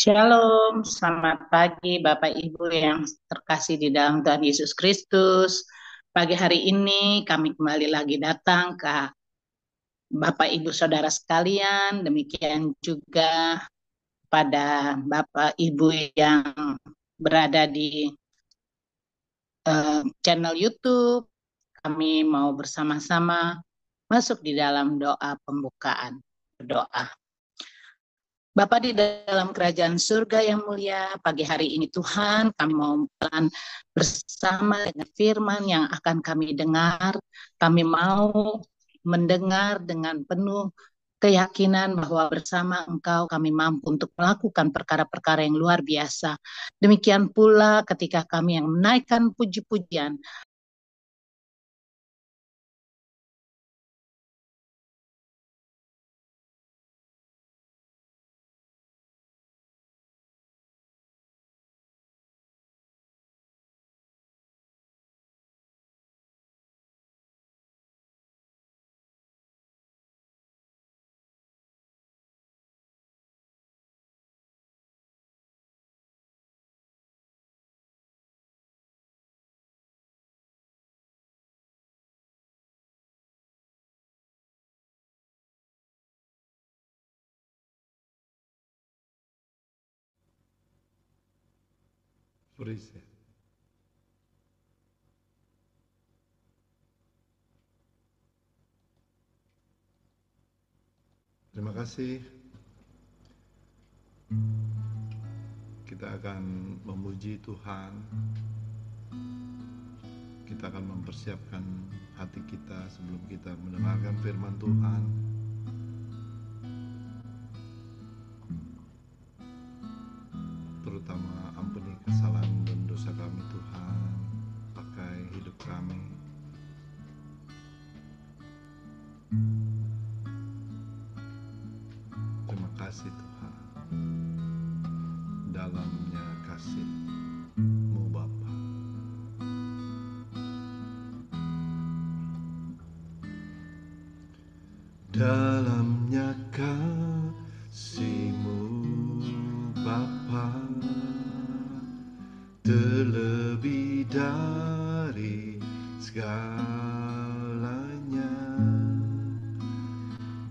Shalom, selamat pagi Bapak Ibu yang terkasih di dalam Tuhan Yesus Kristus. Pagi hari ini kami kembali lagi datang ke Bapak Ibu Saudara sekalian, demikian juga pada Bapak Ibu yang berada di channel YouTube. Kami mau bersama-sama masuk di dalam doa pembukaan. Berdoa. Bapa di dalam kerajaan surga yang mulia, pagi hari ini Tuhan, kami mau bersama dengan firman yang akan kami dengar. Kami mau mendengar dengan penuh keyakinan bahwa bersama Engkau kami mampu untuk melakukan perkara-perkara yang luar biasa. Demikian pula ketika kami yang menaikkan puji-pujian, Praise Him. Terima kasih. Kita akan memuji Tuhan. Kita akan mempersiapkan hati kita sebelum kita mendengarkan firman Tuhan. Terutama ampuni kesalahan dan dosa kami Tuhan. Pakai hidup kami. Terima kasih Tuhan. Dalamnya kasih-Mu Bapa. Dalamnya kasih-Mu Bapa, terlebih dari segalanya,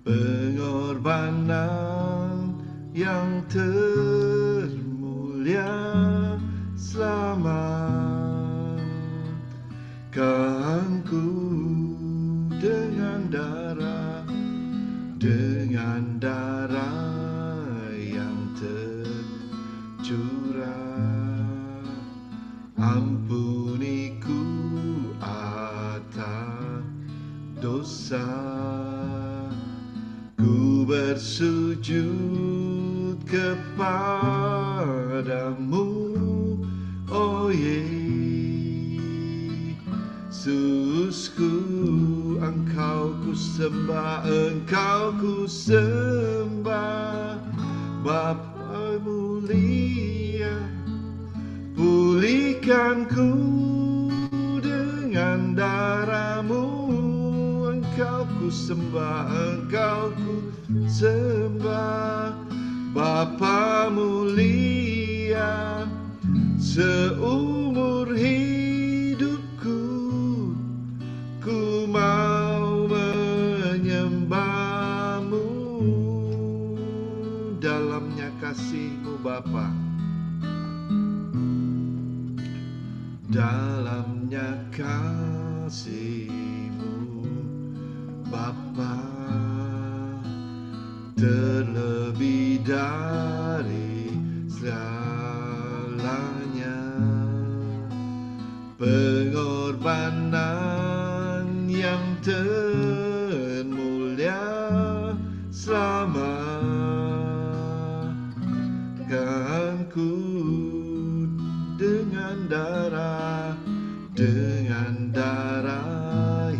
pengorbanan yang termulia selamatkanku dengan darah yang tercurah. Ampuniku atas dosa, ku bersujud kepadamu, oh Yesusku. Engkau ku sembah, Bapa mulia. Pulihkanku dengan darah-Mu. Engkau ku sembah, Bapa mulia. Seumur hidupku ku mau menyembah-Mu. Dalamnya kasih-Mu Bapa, dalamnya kasih-Mu Bapa, terlebih dari segalanya, pengorbanan yang termulia selamatkanku dengan darah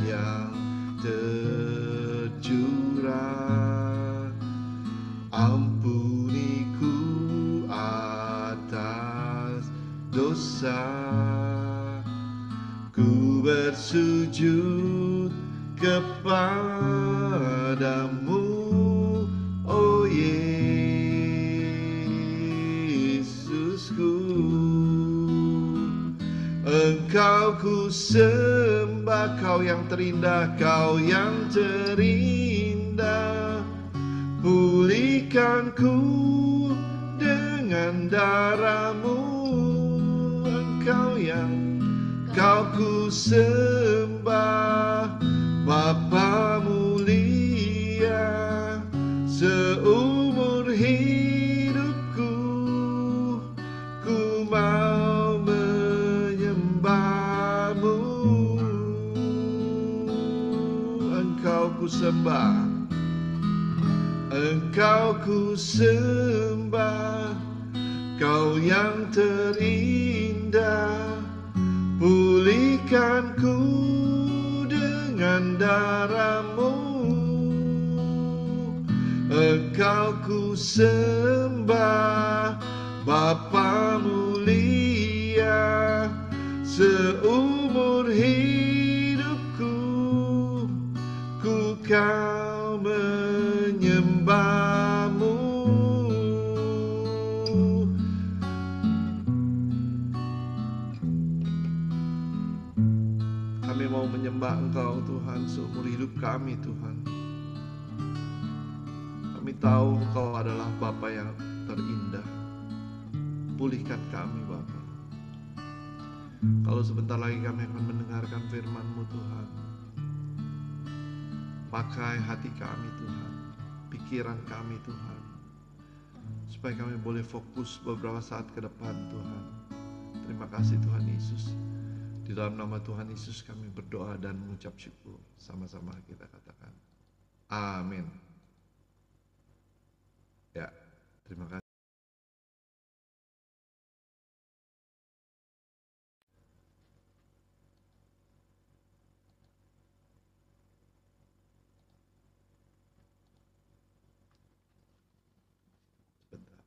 yang tercurah. Ampuniku Engkau ku sembah, Kau yang terindah, Kau yang terindah. Pulihkan ku dengan darah-Mu. Engkau yang Kau ku sembah, Bapa mulia. Seumur hidupku ku mau menyembah-Mu. Engkau ku sembah, Engkau ku sembah, Kau yang terindah. Pulihkan ku dengan darah-Mu. Engkau ku sembah, Bapa mulia. Seumur hidupku ku kau menyembah-Mu. Kami mau menyembah Engkau Tuhan seumur hidup kami Tuhan. Kami tahu Engkau adalah Bapa yang terindah. Pulihkan kami Bapa. Kalau sebentar lagi kami akan mendengarkan firman-Mu Tuhan, pakai hati kami Tuhan, pikiran kami Tuhan, supaya kami boleh fokus beberapa saat ke depan Tuhan. Terima kasih Tuhan Yesus. Di dalam nama Tuhan Yesus kami berdoa dan mengucap syukur. Sama-sama kita katakan amin. Ya, terima kasih. Sebentar.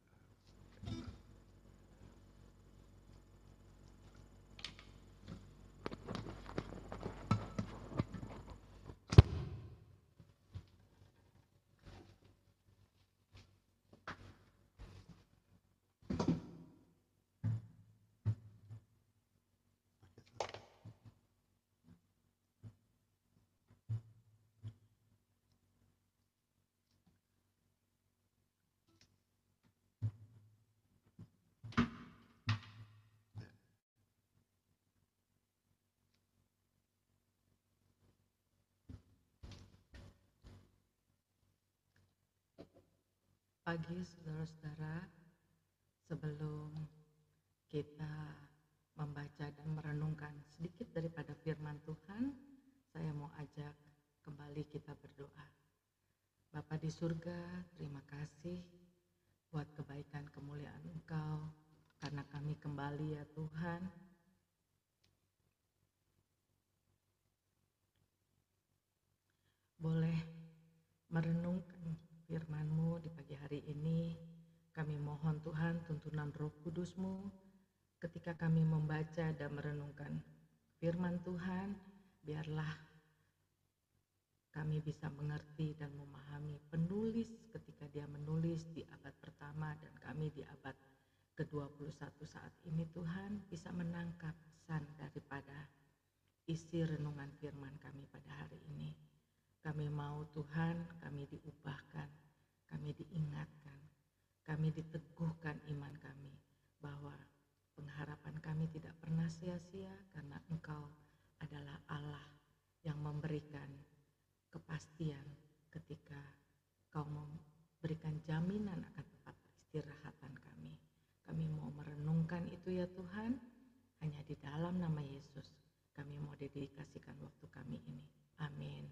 Pagi saudara-saudara, sebelum kita membaca dan merenungkan sedikit daripada firman Tuhan, saya mau ajak kembali kita berdoa. Bapa di surga, terima kasih buat kebaikan kemuliaan Engkau, karena kami kembali ya Tuhan. Boleh merenungkan firman-Mu di pagi hari ini. Kami mohon Tuhan tuntunan Roh Kudus-Mu ketika kami membaca dan merenungkan firman Tuhan. Biarlah kami bisa mengerti dan memahami penulis ketika dia menulis di abad pertama dan kami di abad ke-21 saat ini. Tuhan bisa menangkap pesan daripada isi renungan firman kami pada hari ini. Kami mau Tuhan, kami diubahkan, kami diingatkan, kami diteguhkan iman kami bahwa pengharapan kami tidak pernah sia-sia karena Engkau adalah Allah yang memberikan kepastian ketika Kau memberikan jaminan akan tempat peristirahatan kami. Kami mau merenungkan itu ya Tuhan, hanya di dalam nama Yesus kami mau dedikasikan waktu kami ini. Amin.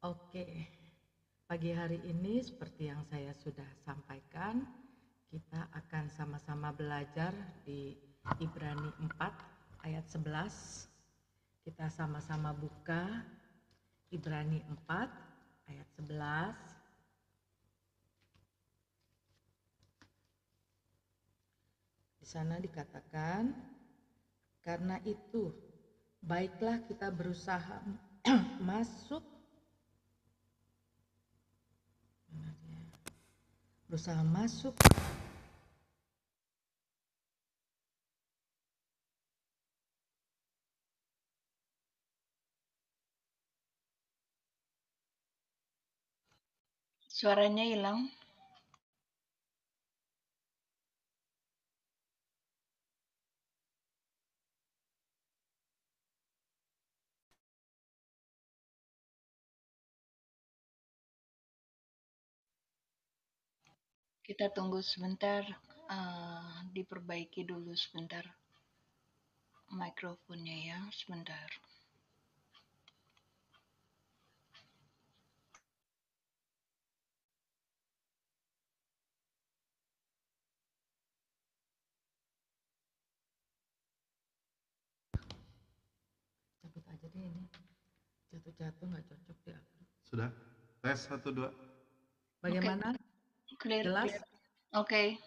Oke, pagi hari ini seperti yang saya sudah sampaikan, kita akan sama-sama belajar di Ibrani 4 ayat 11. Kita sama-sama buka Ibrani 4 ayat 11. Di Di sana dikatakan, karena itu baiklah kita berusaha masuk Suaranya hilang. Kita tunggu sebentar, diperbaiki dulu sebentar mikrofonnya ya, sebentar. cabut aja deh ini. Jatuh-jatuh nggak cocok deh aku. Sudah? Tes 1, 2. Bagaimana? Clear, Jelas? clear. Oke.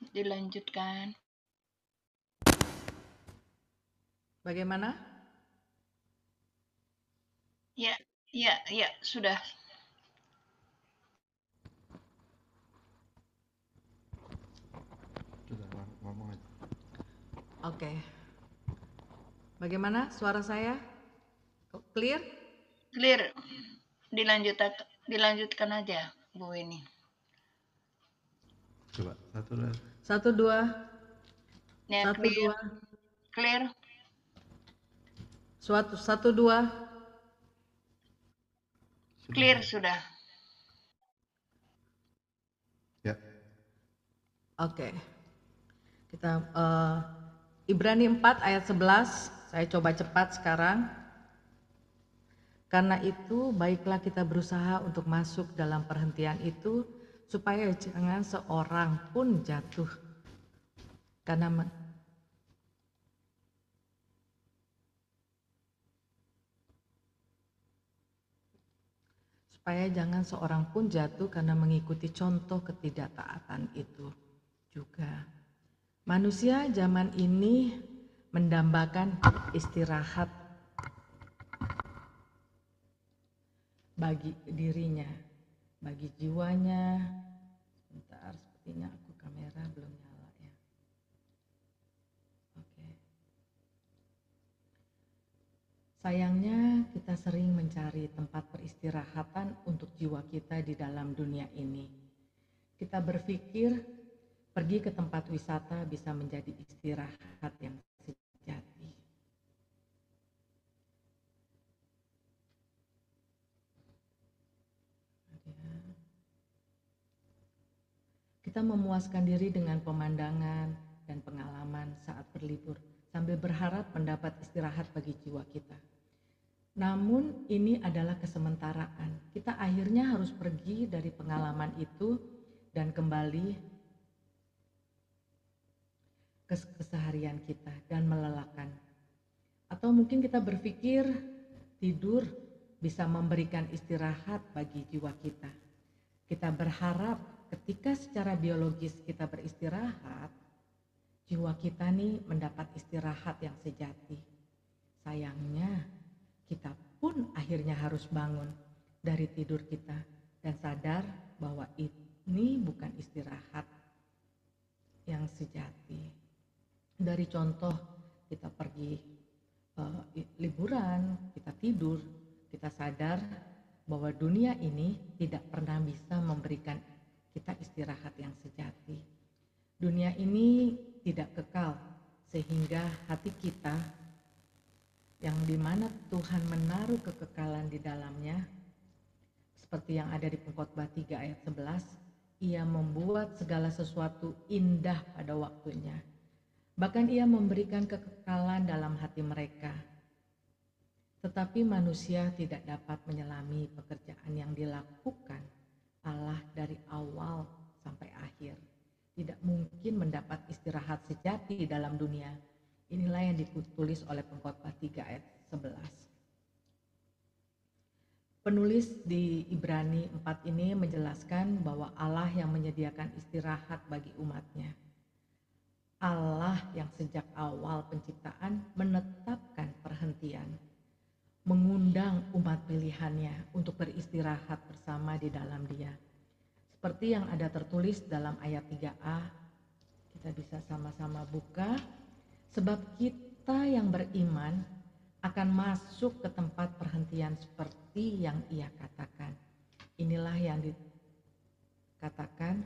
Dilanjutkan. Bagaimana? Ya, sudah. Sudah, ngomong aja. Oke. Bagaimana suara saya? Clear? Clear. Dilanjutkan aja, Bu ini. Coba 1, 2. 1, 2. Ya, 1, 2. Clear. 1, 2. Clear sudah. Ya. Oke. Kita Ibrani 4 ayat 11. Saya coba cepat sekarang. Karena itu baiklah kita berusaha untuk masuk dalam perhentian itu supaya jangan seorang pun jatuh. Supaya jangan seorang pun jatuh karena mengikuti contoh ketidaktaatan itu juga. Manusia zaman ini mendambakan istirahat bagi dirinya, bagi jiwanya. Sebentar, sepertinya aku kamera belum nyala ya. Oke. Sayangnya kita sering mencari tempat peristirahatan untuk jiwa kita di dalam dunia ini. Kita berpikir pergi ke tempat wisata bisa menjadi istirahat yang sejati. Kita memuaskan diri dengan pemandangan dan pengalaman saat berlibur sambil berharap mendapat istirahat bagi jiwa kita. Namun ini adalah kesementaraan. Kita akhirnya harus pergi dari pengalaman itu dan kembali ke keseharian kita dan melelahkan. Atau mungkin kita berpikir tidur bisa memberikan istirahat bagi jiwa kita. Kita berharap ketika secara biologis kita beristirahat, jiwa kita nih mendapat istirahat yang sejati. Sayangnya kita pun akhirnya harus bangun dari tidur kita dan sadar bahwa ini bukan istirahat yang sejati. Dari contoh kita pergi liburan, kita tidur, kita sadar bahwa dunia ini tidak pernah bisa memberikan kita istirahat yang sejati. Dunia ini tidak kekal, sehingga hati kita yang dimana Tuhan menaruh kekekalan di dalamnya, seperti yang ada di Pengkhotbah 3 ayat 11, Ia membuat segala sesuatu indah pada waktunya. Bahkan Ia memberikan kekekalan dalam hati mereka. Tetapi manusia tidak dapat menyelami pekerjaan yang dilakukan Allah dari awal sampai akhir. Tidak mungkin mendapat istirahat sejati dalam dunia. Inilah yang ditulis oleh Pengkhotbah 3 ayat 11. Penulis di Ibrani 4 ini menjelaskan bahwa Allah yang menyediakan istirahat bagi umatnya. Allah yang sejak awal penciptaan menetapkan perhentian, mengundang umat pilihannya untuk beristirahat bersama di dalam Dia. Seperti yang ada tertulis dalam ayat 3a, kita bisa sama-sama buka. Sebab kita yang beriman akan masuk ke tempat perhentian seperti yang Ia katakan. Inilah yang dikatakan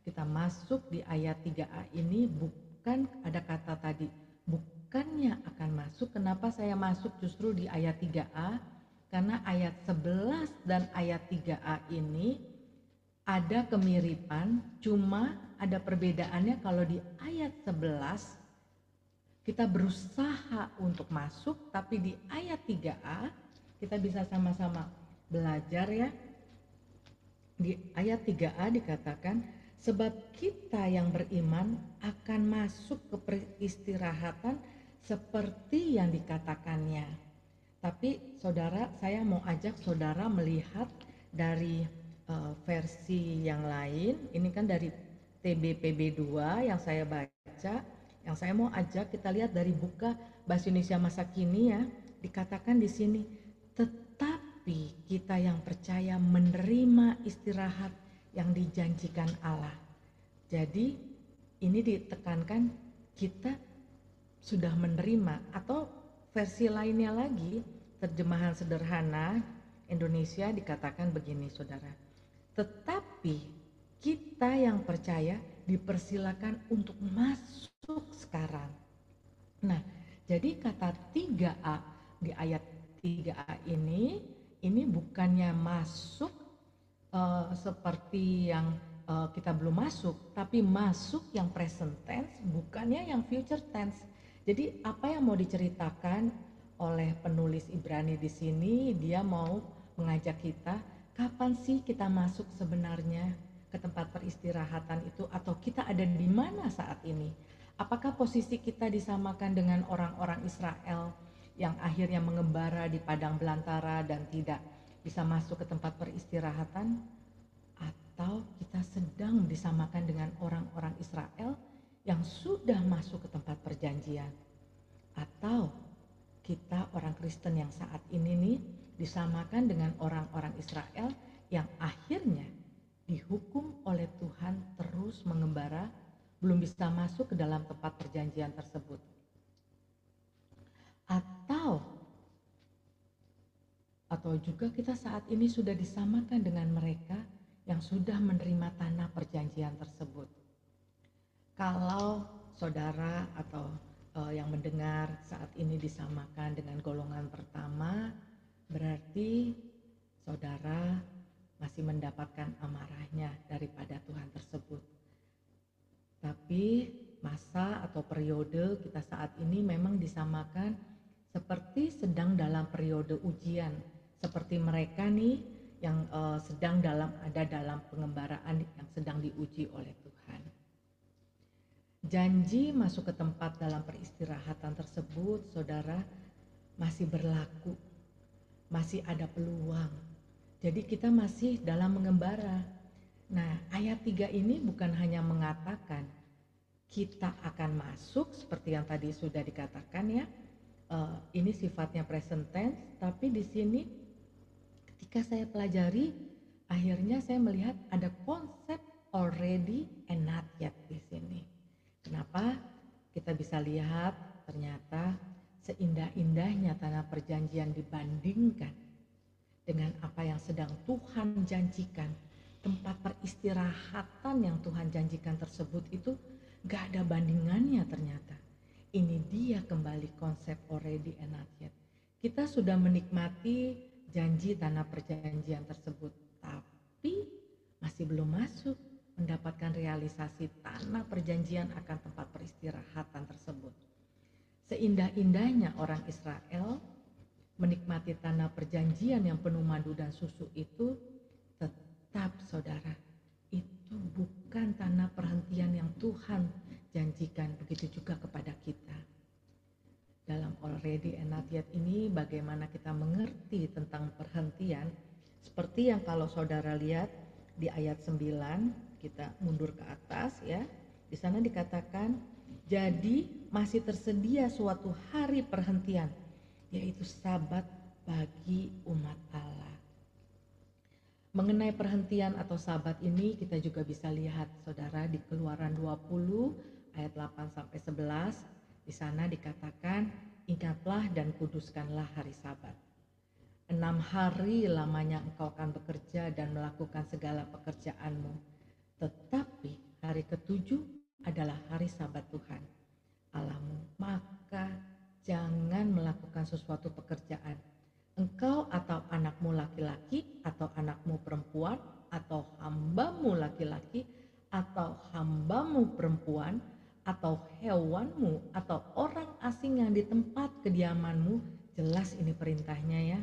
kita masuk di ayat 3a ini, bukan ada kata tadi, bukannya akan masuk. Kenapa saya masuk justru di ayat 3a? Karena ayat 11 dan ayat 3a ini ada kemiripan, cuma ada perbedaannya. Kalau di ayat 11 kita berusaha untuk masuk, tapi di ayat 3a kita bisa sama-sama belajar ya. Di ayat 3a dikatakan, sebab kita yang beriman akan masuk ke peristirahatan seperti yang dikatakannya. Tapi saudara, saya mau ajak saudara melihat dari versi yang lain. Ini kan dari TBPB 2 yang saya baca. Yang saya mau ajak kita lihat dari buka Bahasa Indonesia Masa Kini ya. Dikatakan di sini, tetapi kita yang percaya menerima istirahat yang dijanjikan Allah. Jadi ini ditekankan kita sudah menerima, atau versi lainnya lagi, terjemahan sederhana Indonesia dikatakan begini saudara. Tetapi kita yang percaya dipersilakan untuk masuk sekarang. Nah, jadi kata 3a di ayat 3a ini bukannya masuk seperti yang kita belum masuk, tapi masuk yang present tense, bukannya yang future tense. Jadi apa yang mau diceritakan oleh penulis Ibrani di sini, dia mau mengajak kita, kapan sih kita masuk sebenarnya ke tempat peristirahatan itu, atau kita ada di mana saat ini? Apakah posisi kita disamakan dengan orang-orang Israel yang akhirnya mengembara di padang belantara dan tidak bisa masuk ke tempat peristirahatan? Atau kita sedang disamakan dengan orang-orang Israel yang sudah masuk ke tempat perjanjian? Atau kita orang Kristen yang saat ini nih disamakan dengan orang-orang Israel yang akhirnya dihukum oleh Tuhan terus mengembara, belum bisa masuk ke dalam tempat perjanjian tersebut? Atau juga kita saat ini sudah disamakan dengan mereka yang sudah menerima tanah perjanjian tersebut. Kalau saudara atau yang mendengar saat ini disamakan dengan golongan pertama, berarti saudara masih mendapatkan amarahnya daripada Tuhan tersebut. Tapi masa atau periode kita saat ini memang disamakan seperti sedang dalam periode ujian, seperti mereka nih yang sedang ada dalam pengembaraan yang sedang diuji oleh Tuhan. Janji masuk ke tempat dalam peristirahatan tersebut, saudara, masih berlaku, masih ada peluang. Jadi kita masih dalam mengembara. Nah, ayat 3 ini bukan hanya mengatakan kita akan masuk seperti yang tadi sudah dikatakan ya. Ini sifatnya present tense, tapi di sini ketika saya pelajari, akhirnya saya melihat ada konsep already and not yet di sini. Kenapa? Kita bisa lihat ternyata seindah-indahnya tanah perjanjian dibandingkan dengan apa yang sedang Tuhan janjikan. Tempat peristirahatan yang Tuhan janjikan tersebut itu gak ada bandingannya ternyata. Ini dia kembali konsep already and not yet. Kita sudah menikmati janji tanah perjanjian tersebut, tapi masih belum masuk mendapatkan realisasi tanah perjanjian akan tempat peristirahatan tersebut. Seindah-indahnya orang Israel menikmati tanah perjanjian yang penuh madu dan susu itu, tetap saudara, itu bukan tanah perhentian yang Tuhan janjikan. Begitu juga kepada kita. Dalam already and not yet ini bagaimana kita mengerti tentang perhentian, seperti yang kalau saudara lihat di ayat 9, kita mundur ke atas ya. Di sana dikatakan Jadi masih tersedia suatu hari perhentian, yaitu Sabat bagi umat Allah. Mengenai perhentian atau Sabat ini kita juga bisa lihat saudara di Keluaran 20 ayat 8 sampai 11. Di sana dikatakan, ingatlah dan kuduskanlah hari Sabat. 6 hari lamanya engkau akan bekerja dan melakukan segala pekerjaanmu. Tetapi hari ketujuh adalah hari Sabat Tuhan Allahmu. Maka jangan melakukan sesuatu pekerjaan. Engkau atau anakmu laki-laki atau anakmu perempuan atau hambamu laki-laki atau hambamu perempuan atau hewanmu atau orang asing yang di tempat kediamanmu. Jelas ini perintahnya ya.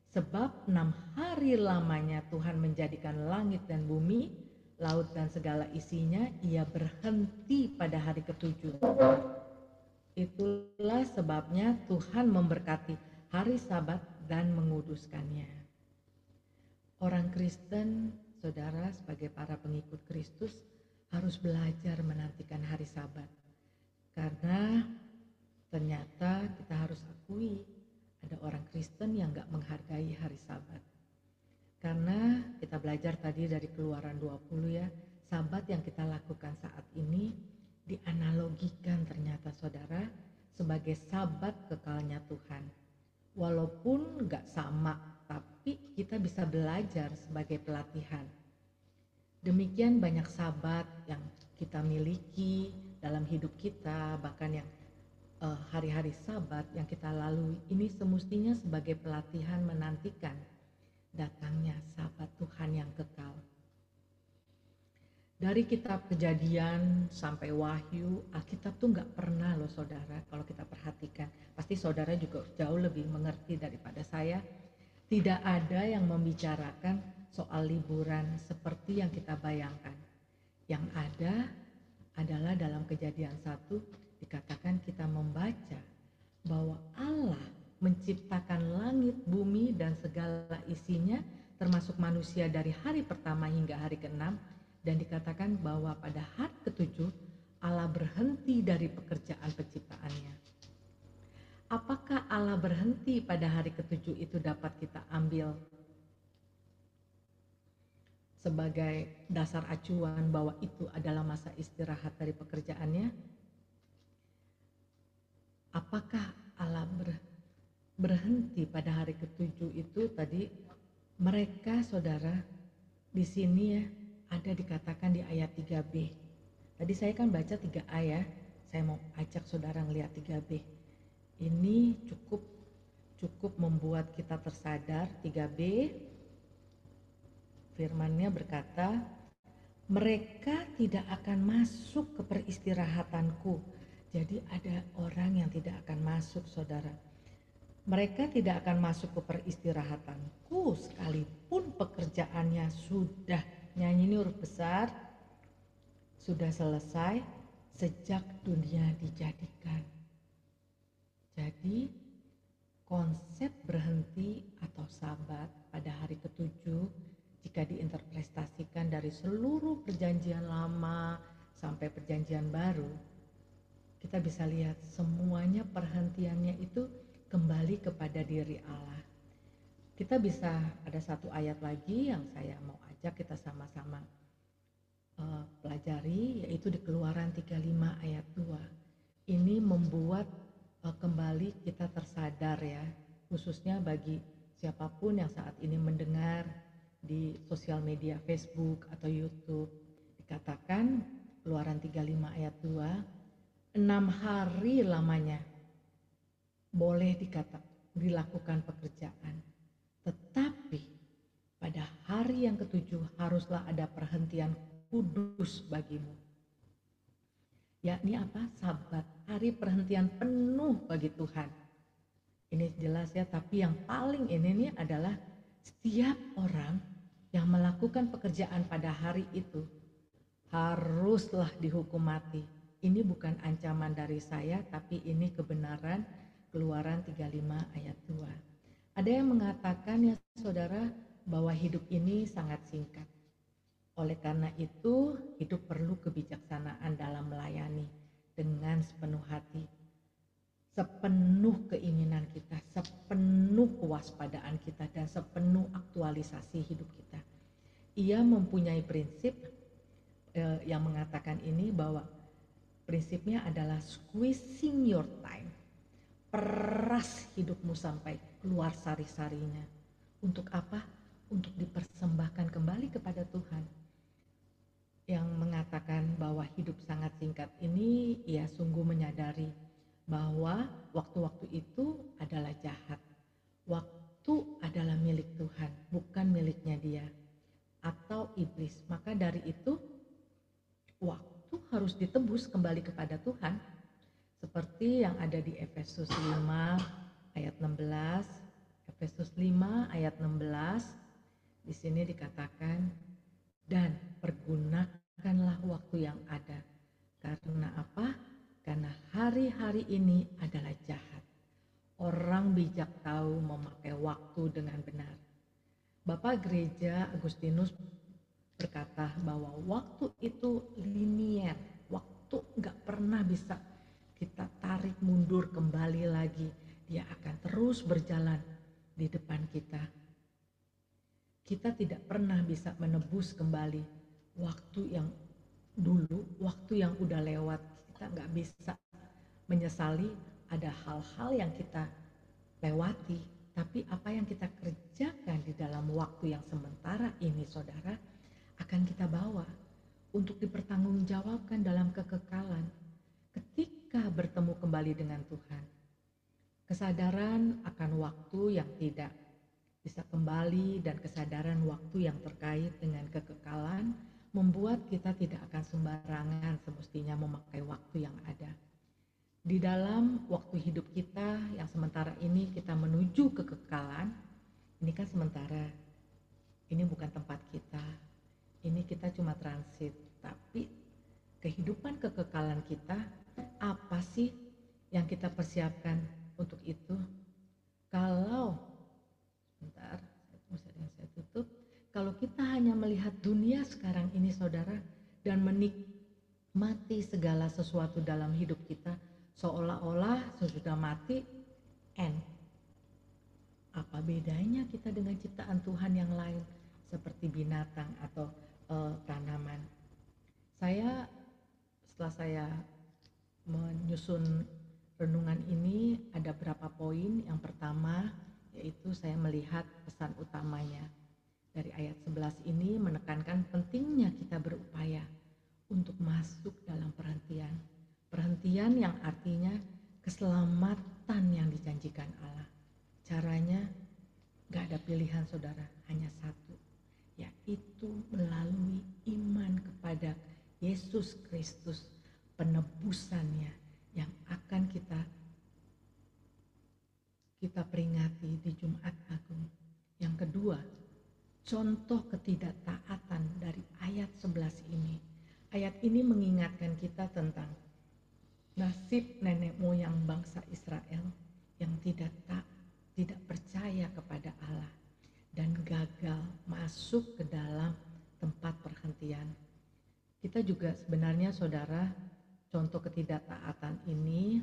Sebab 6 hari lamanya Tuhan menjadikan langit dan bumi, laut dan segala isinya. Ia berhenti pada hari ketujuh. Itulah sebabnya Tuhan memberkati hari Sabat dan menguduskannya. Orang Kristen, saudara, sebagai para pengikut Kristus harus belajar menantikan hari Sabat. Karena ternyata kita harus akui ada orang Kristen yang gak menghargai hari Sabat. Karena kita belajar tadi dari Keluaran 20 ya, Sabat yang kita lakukan saat ini dianalogikan ternyata saudara sebagai Sabat kekalnya Tuhan. Walaupun gak sama, tapi kita bisa belajar sebagai pelatihan. Demikian banyak Sabat yang kita miliki dalam hidup kita, bahkan yang hari-hari Sabat yang kita lalui ini semestinya sebagai pelatihan menantikan datangnya Sabat Tuhan yang kekal. Dari kitab Kejadian sampai Wahyu, Alkitab tuh nggak pernah loh saudara, kalau kita perhatikan, pasti saudara juga jauh lebih mengerti daripada saya, tidak ada yang membicarakan soal liburan seperti yang kita bayangkan. Yang ada adalah dalam Kejadian 1 dikatakan kita membaca bahwa Allah menciptakan langit, bumi dan segala isinya termasuk manusia dari hari pertama hingga hari ke-6, dan dikatakan bahwa pada hari ke-7 Allah berhenti dari pekerjaan penciptaannya. Apakah Allah berhenti pada hari ke-7 itu dapat kita ambil sebagai dasar acuan bahwa itu adalah masa istirahat dari pekerjaannya? Apakah Allah berhenti pada hari ke-7 itu tadi? Mereka saudara di sini ya ada dikatakan di ayat 3b. Tadi saya kan baca 3a ya. Saya mau ajak saudara ngelihat 3b. Ini cukup membuat kita tersadar. 3b firman-Nya berkata, mereka tidak akan masuk ke peristirahatanku. Jadi ada orang yang tidak akan masuk saudara. Mereka tidak akan masuk ke peristirahatanku sekalipun pekerjaannya sudah, nyanyi ini huruf besar, sudah selesai sejak dunia dijadikan. Jadi konsep berhenti atau Sabat pada hari ke-7 jika diinterpretasikan dari seluruh perjanjian lama sampai perjanjian baru, kita bisa lihat semuanya perhentiannya itu kembali kepada diri Allah. Kita bisa ada satu ayat lagi yang saya mau ajak kita sama-sama pelajari, yaitu di Keluaran 35 ayat 2. Ini membuat kembali kita tersadar ya, khususnya bagi siapapun yang saat ini mendengar di sosial media Facebook atau YouTube. Dikatakan Keluaran 35 ayat 2, 6 hari lamanya boleh dilakukan pekerjaan, tetapi pada hari yang ke-7 haruslah ada perhentian kudus bagimu. Yakni apa? Sabat, hari perhentian penuh bagi Tuhan. Ini jelas ya, tapi yang paling ini adalah setiap orang yang melakukan pekerjaan pada hari itu haruslah dihukum mati. Ini bukan ancaman dari saya, tapi ini kebenaran. Keluaran 35 ayat 2. Ada yang mengatakan ya saudara bahwa hidup ini sangat singkat. Oleh karena itu hidup perlu kebijaksanaan dalam melayani. dengan sepenuh hati, sepenuh keinginan kita, sepenuh kewaspadaan kita, dan sepenuh aktualisasi hidup kita. Ia mempunyai prinsip yang mengatakan ini, bahwa prinsipnya adalah squeezing your time. Peras hidupmu sampai keluar sari-sarinya. Untuk apa? Untuk dipersembahkan kembali kepada Tuhan. Yang mengatakan bahwa hidup sangat singkat ini, ia sungguh menyadari bahwa waktu-waktu itu adalah jahat. Waktu adalah milik Tuhan, bukan miliknya dia atau iblis. Maka dari itu, waktu harus ditebus kembali kepada Tuhan. Seperti yang ada di Efesus 5 ayat 16. Efesus 5 ayat 16. Di sini dikatakan, dan pergunakanlah waktu yang ada. Karena apa? Karena hari-hari ini adalah jahat. Orang bijak tahu memakai waktu dengan benar. Bapak Gereja Agustinus berkata bahwa waktu itu linier. Waktu gak pernah bisa kita tarik mundur kembali lagi. Dia akan terus berjalan di depan kita. Kita tidak pernah bisa menebus kembali waktu yang dulu, waktu yang udah lewat. Kita gak bisa menyesali ada hal-hal yang kita lewati. Tapi apa yang kita kerjakan di dalam waktu yang sementara ini, saudara, akan kita bawa untuk dipertanggungjawabkan dalam kekekalan ketika bertemu kembali dengan Tuhan. Kesadaran akan waktu yang tidak bisa kembali dan kesadaran waktu yang terkait dengan kekekalan membuat kita tidak akan sembarangan semestinya memakai waktu yang ada. Di dalam waktu hidup kita yang sementara ini kita menuju kekekalan, ini kan sementara, ini bukan tempat kita, ini kita cuma transit. Tapi kehidupan kekekalan kita, apa sih yang kita persiapkan untuk itu? Kalau, sebentar, saya tutup. Kalau kita hanya melihat dunia sekarang ini, saudara, dan menikmati segala sesuatu dalam hidup kita, seolah-olah sesudah mati, apa bedanya kita dengan ciptaan Tuhan yang lain seperti binatang atau tanaman? Setelah saya menyusun renungan ini, ada beberapa poin. Yang pertama yaitu saya melihat pesan utamanya dari ayat 11 ini menekankan pentingnya kita berupaya untuk masuk dalam perhentian. Perhentian yang artinya keselamatan yang dijanjikan Allah. Caranya gak ada pilihan, saudara, hanya satu, yaitu melalui iman kepada Yesus Kristus, penebusannya yang akan kita peringati di Jumat Agung. Yang kedua, contoh ketidaktaatan dari ayat 11 ini. Ayat ini mengingatkan kita tentang nasib nenek moyang bangsa Israel yang tidak percaya kepada Allah dan gagal masuk ke dalam tempat perhentian. Kita juga sebenarnya, saudara, contoh ketidaktaatan ini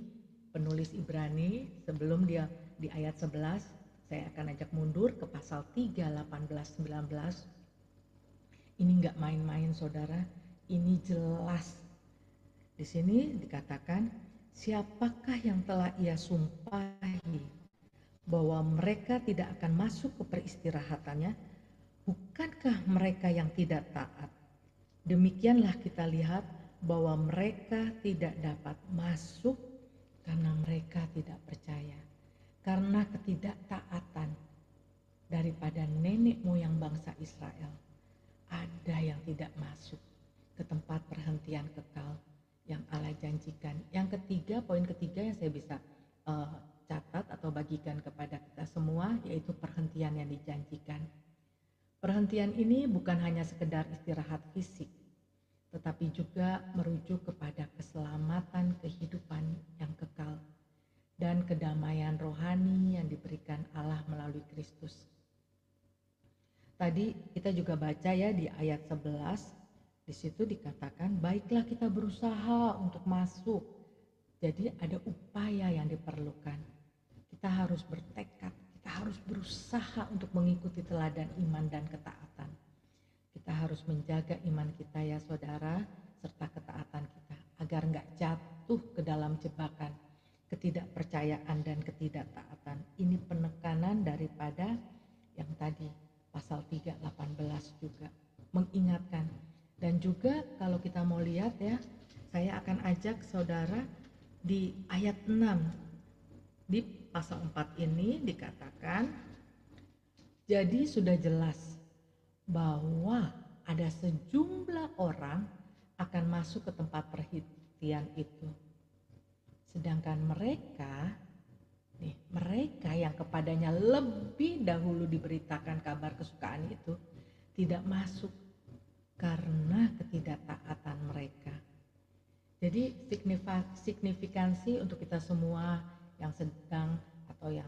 penulis Ibrani sebelum dia di ayat 11, saya akan ajak mundur ke pasal 3, 18, 19. Ini enggak main-main, saudara. Ini jelas. Di sini dikatakan, siapakah yang telah ia sumpahi bahwa mereka tidak akan masuk ke peristirahatannya? Bukankah mereka yang tidak taat? Demikianlah kita lihat bahwa mereka tidak dapat masuk karena mereka tidak percaya. Karena ketidaktaatan daripada nenek moyang bangsa Israel, ada yang tidak masuk ke tempat perhentian kekal yang Allah janjikan. Yang ketiga, poin ketiga yang saya bisa catat atau bagikan kepada kita semua, yaitu perhentian yang dijanjikan. Perhentian ini bukan hanya sekedar istirahat fisik, tetapi juga merujuk kepada keselamatan kehidupan yang kekal dan kedamaian rohani yang diberikan Allah melalui Kristus. Tadi kita juga baca ya di ayat 11, di situ dikatakan, baiklah kita berusaha untuk masuk Jadi ada upaya yang diperlukan. Kita harus bertekad, kita harus berusaha untuk mengikuti teladan iman dan ketaatan. Kita harus menjaga iman kita ya saudara, serta ketaatan kita, agar nggak jatuh ke dalam jebakan ketidakpercayaan dan ketidaktaatan. Ini penekanan daripada yang tadi pasal 3:18 juga mengingatkan. Dan juga kalau kita mau lihat ya, saya akan ajak saudara di ayat 6. Di pasal 4 ini dikatakan, jadi sudah jelas bahwa ada sejumlah orang akan masuk ke tempat perhentian itu. Sedangkan mereka yang kepadanya lebih dahulu diberitakan kabar kesukaan itu tidak masuk karena ketidaktaatan mereka. Jadi signifikansi untuk kita semua yang sedang atau yang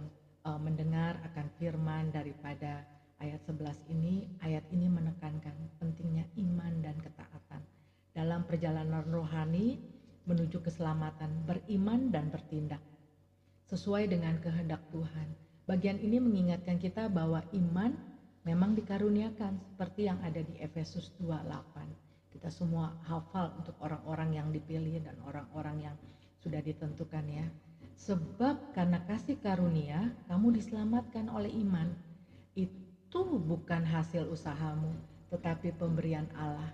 mendengar akan firman daripada ayat 11 ini, ayat ini menekankan pentingnya iman dan ketaatan dalam perjalanan rohani menuju keselamatan, beriman dan bertindak sesuai dengan kehendak Tuhan. Bagian ini mengingatkan kita bahwa iman memang dikaruniakan seperti yang ada di Efesus 2:8. Kita semua hafal untuk orang-orang yang dipilih dan orang-orang yang sudah ditentukan ya. Sebab karena kasih karunia kamu diselamatkan oleh iman. Itu bukan hasil usahamu, tetapi pemberian Allah.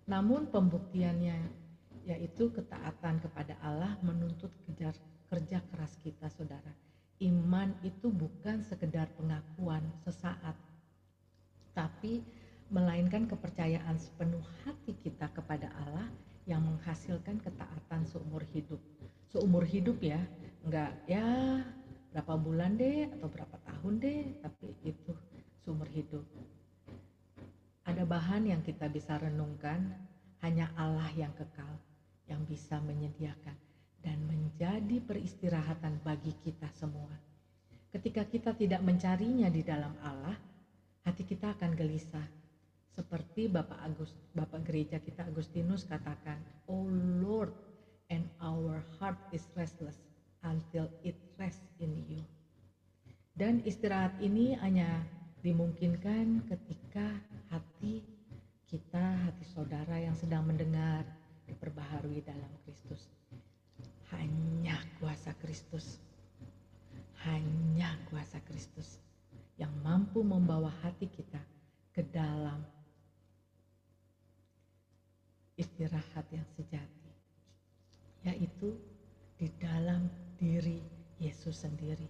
Namun pembuktiannya yaitu ketaatan kepada Allah menuntut kerja keras kita saudara. Iman itu bukan sekedar pengakuan sesaat, tapi melainkan kepercayaan sepenuh hati kita kepada Allah yang menghasilkan ketaatan seumur hidup. Seumur hidup ya, enggak ya berapa bulan deh atau berapa tahun deh, tapi itu seumur hidup. Ada bahan yang kita bisa renungkan, hanya Allah yang kekal, yang bisa menyediakan dan menjadi peristirahatan bagi kita semua. Ketika kita tidak mencarinya di dalam Allah, hati kita akan gelisah. Seperti Bapak Gereja kita Agustinus katakan, "Oh Lord, and our heart is restless until it rests in you." Dan istirahat ini hanya dimungkinkan ketika hati kita, hati saudara yang sedang mendengar, diperbaharui dalam Kristus. Hanya kuasa Kristus, hanya kuasa Kristus yang mampu membawa hati kita ke dalam istirahat yang sejati, yaitu di dalam diri Yesus sendiri.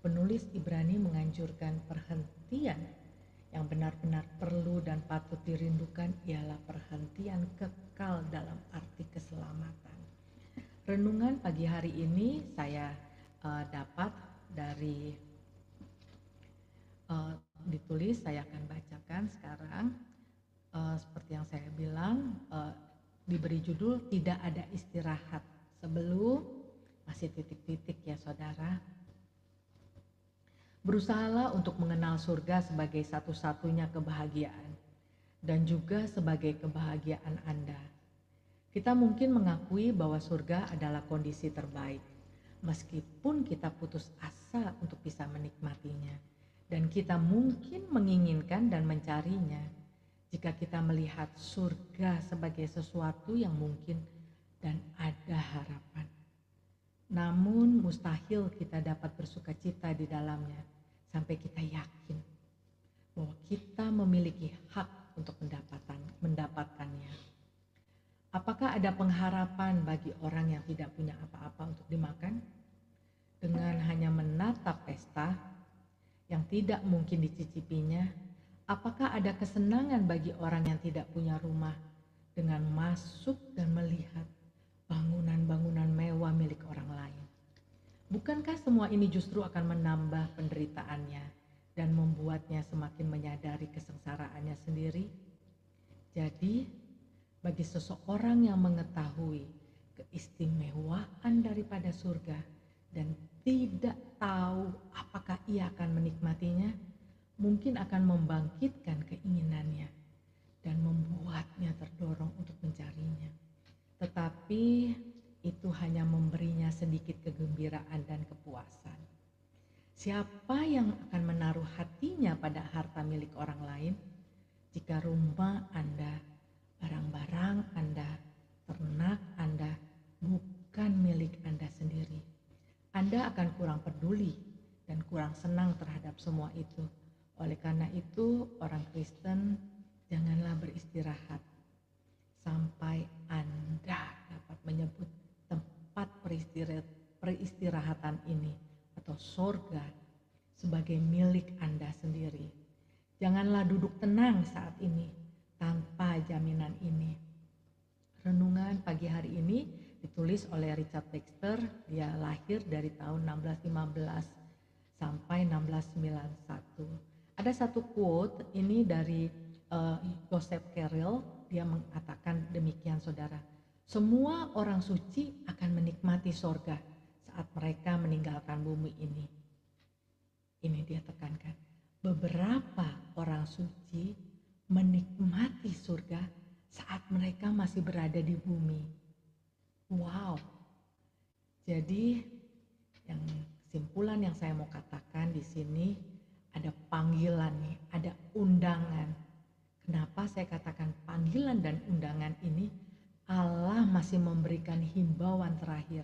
Penulis Ibrani menganjurkan perhentian yang benar-benar perlu dan patut dirindukan ialah perhentian kekal dalam arti keselamatan. Renungan pagi hari ini saya dapat dari ditulis, saya akan bacakan sekarang. Seperti yang saya bilang, diberi judul tidak ada istirahat sebelum masih titik-titik ya saudara. Berusahalah untuk mengenal surga sebagai satu-satunya kebahagiaan dan juga sebagai kebahagiaan Anda. Kita mungkin mengakui bahwa surga adalah kondisi terbaik, meskipun kita putus asa untuk bisa menikmatinya. Dan kita mungkin menginginkan dan mencarinya jika kita melihat surga sebagai sesuatu yang mungkin dan ada harapan. Namun mustahil kita dapat bersukacita di dalamnya sampai kita yakin bahwa kita memiliki hak untuk mendapatkannya. Apakah ada pengharapan bagi orang yang tidak punya apa-apa untuk dimakan? Dengan hanya menatap pesta yang tidak mungkin dicicipinya, apakah ada kesenangan bagi orang yang tidak punya rumah dengan masuk dan melihat bangunan-bangunan mewah milik orang lain? Bukankah semua ini justru akan menambah penderitaannya dan membuatnya semakin menyadari kesengsaraannya sendiri? Jadi, bagi seseorang yang mengetahui keistimewaan daripada surga dan tidak tahu apakah ia akan menikmatinya, mungkin akan membangkitkan keinginannya dan membuatnya terdorong untuk mencarinya. Tetapi itu hanya memberinya sedikit kegembiraan dan kepuasan. Siapa yang akan menaruh hatinya pada harta milik orang lain? Jika rumah Anda, barang-barang Anda, ternak Anda bukan milik Anda sendiri, Anda akan kurang peduli dan kurang senang terhadap semua itu. Oleh karena itu, orang Kristen janganlah beristirahat sampai Anda dapat menyebut tempat peristirahatan ini atau sorga sebagai milik Anda sendiri. Janganlah duduk tenang saat ini tanpa jaminan ini. Renungan pagi hari ini ditulis oleh Richard Baxter. Dia lahir dari tahun 1615 sampai 1691. Ada satu quote ini dari Joseph Carroll. Dia mengatakan demikian, saudara. Semua orang suci akan menikmati sorga saat mereka meninggalkan bumi ini. Ini dia tekankan. Beberapa orang suci menikmati surga saat mereka masih berada di bumi. Wow. Jadi yang kesimpulan yang saya mau katakan di sini, ada panggilan nih, ada undangan. Kenapa saya katakan panggilan dan undangan ini? Allah masih memberikan himbauan terakhir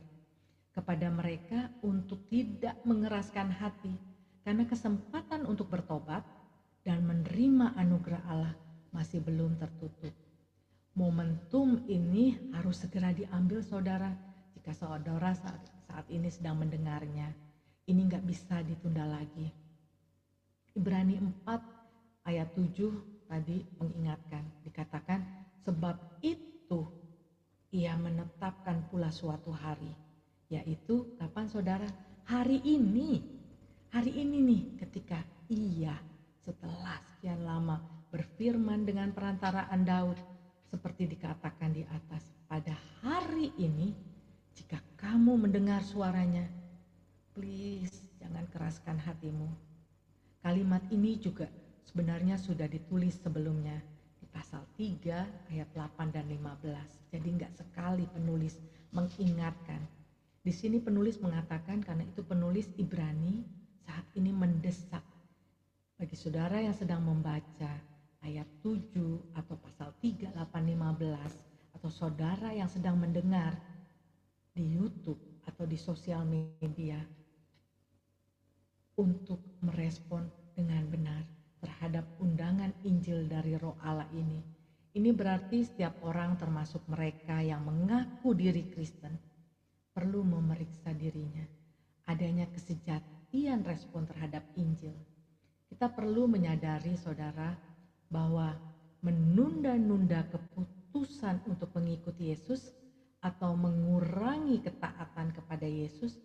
kepada mereka untuk tidak mengeraskan hati, karena kesempatan untuk bertobat dan menerima anugerah Allah masih belum tertutup. Momentum ini harus segera diambil, saudara. Jika saudara saat ini sedang mendengarnya, ini nggak bisa ditunda lagi. Ibrani 4 ayat 7 tadi mengingatkan, dikatakan sebab itu ia menetapkan pula suatu hari, yaitu kapan, saudara? Hari ini nih, ketika ia setelah sekian lama berfirman dengan perantaraan Daud, seperti dikatakan di atas, pada hari ini jika kamu mendengar suaranya, please jangan keraskan hatimu. Kalimat ini juga sebenarnya sudah ditulis sebelumnya di pasal 3 ayat 8 dan 15. Jadi enggak sekali penulis mengingatkan. Di sini penulis mengatakan karena itu penulis Ibrani saat ini mendesak bagi saudara yang sedang membaca ayat 7 atau pasal 3, 8, 15 atau saudara yang sedang mendengar di YouTube atau di sosial media untuk merespon dengan benar terhadap undangan Injil dari Roh Allah ini. Ini berarti setiap orang termasuk mereka yang mengaku diri Kristen perlu memeriksa dirinya. Adanya kesejatian respon terhadap Injil. Kita perlu menyadari, saudara, bahwa menunda-nunda keputusan untuk mengikuti Yesus atau mengurangi ketaatan kepada Yesus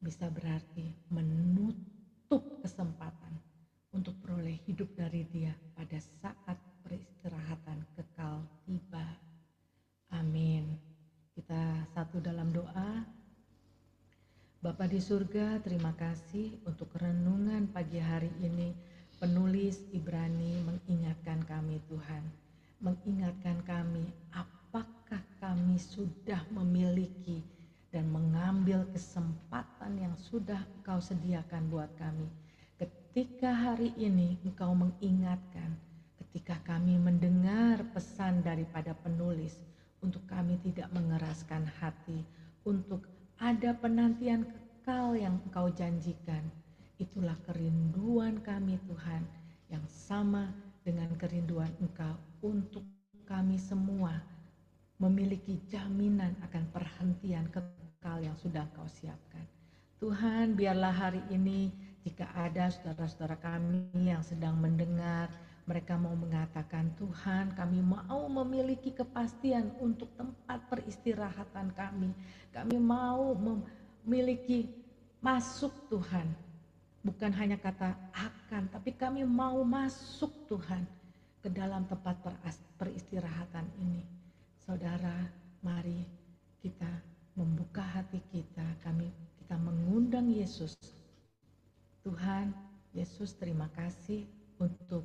bisa berarti menutup kesempatan untuk peroleh hidup dari Dia pada saat peristirahatan kekal tiba. Amin. Kita satu dalam doa. Bapa di surga, terima kasih untuk renungan pagi hari ini. Penulis Ibrani mengingatkan kami, Tuhan. Mengingatkan kami apakah kami sudah memiliki dan mengambil kesempatan yang sudah Engkau sediakan buat kami. Ketika hari ini Engkau mengingatkan, ketika kami mendengar pesan daripada penulis untuk kami tidak mengeraskan hati, untuk ada penantian kekal yang Engkau janjikan. Itulah kerinduan kami, Tuhan, yang sama dengan kerinduan Engkau untuk kami semua memiliki jaminan akan perhentian kekal yang sudah Engkau siapkan. Tuhan, biarlah hari ini jika ada saudara-saudara kami yang sedang mendengar, mereka mau mengatakan, Tuhan, kami mau memiliki kepastian untuk tempat peristirahatan kami. Kami mau memiliki masuk, Tuhan. Bukan hanya kata akan, tapi kami mau masuk, Tuhan, ke dalam tempat peristirahatan ini. Saudara, mari kita membuka hati kita. Kita mengundang Yesus. Tuhan, Yesus, terima kasih untuk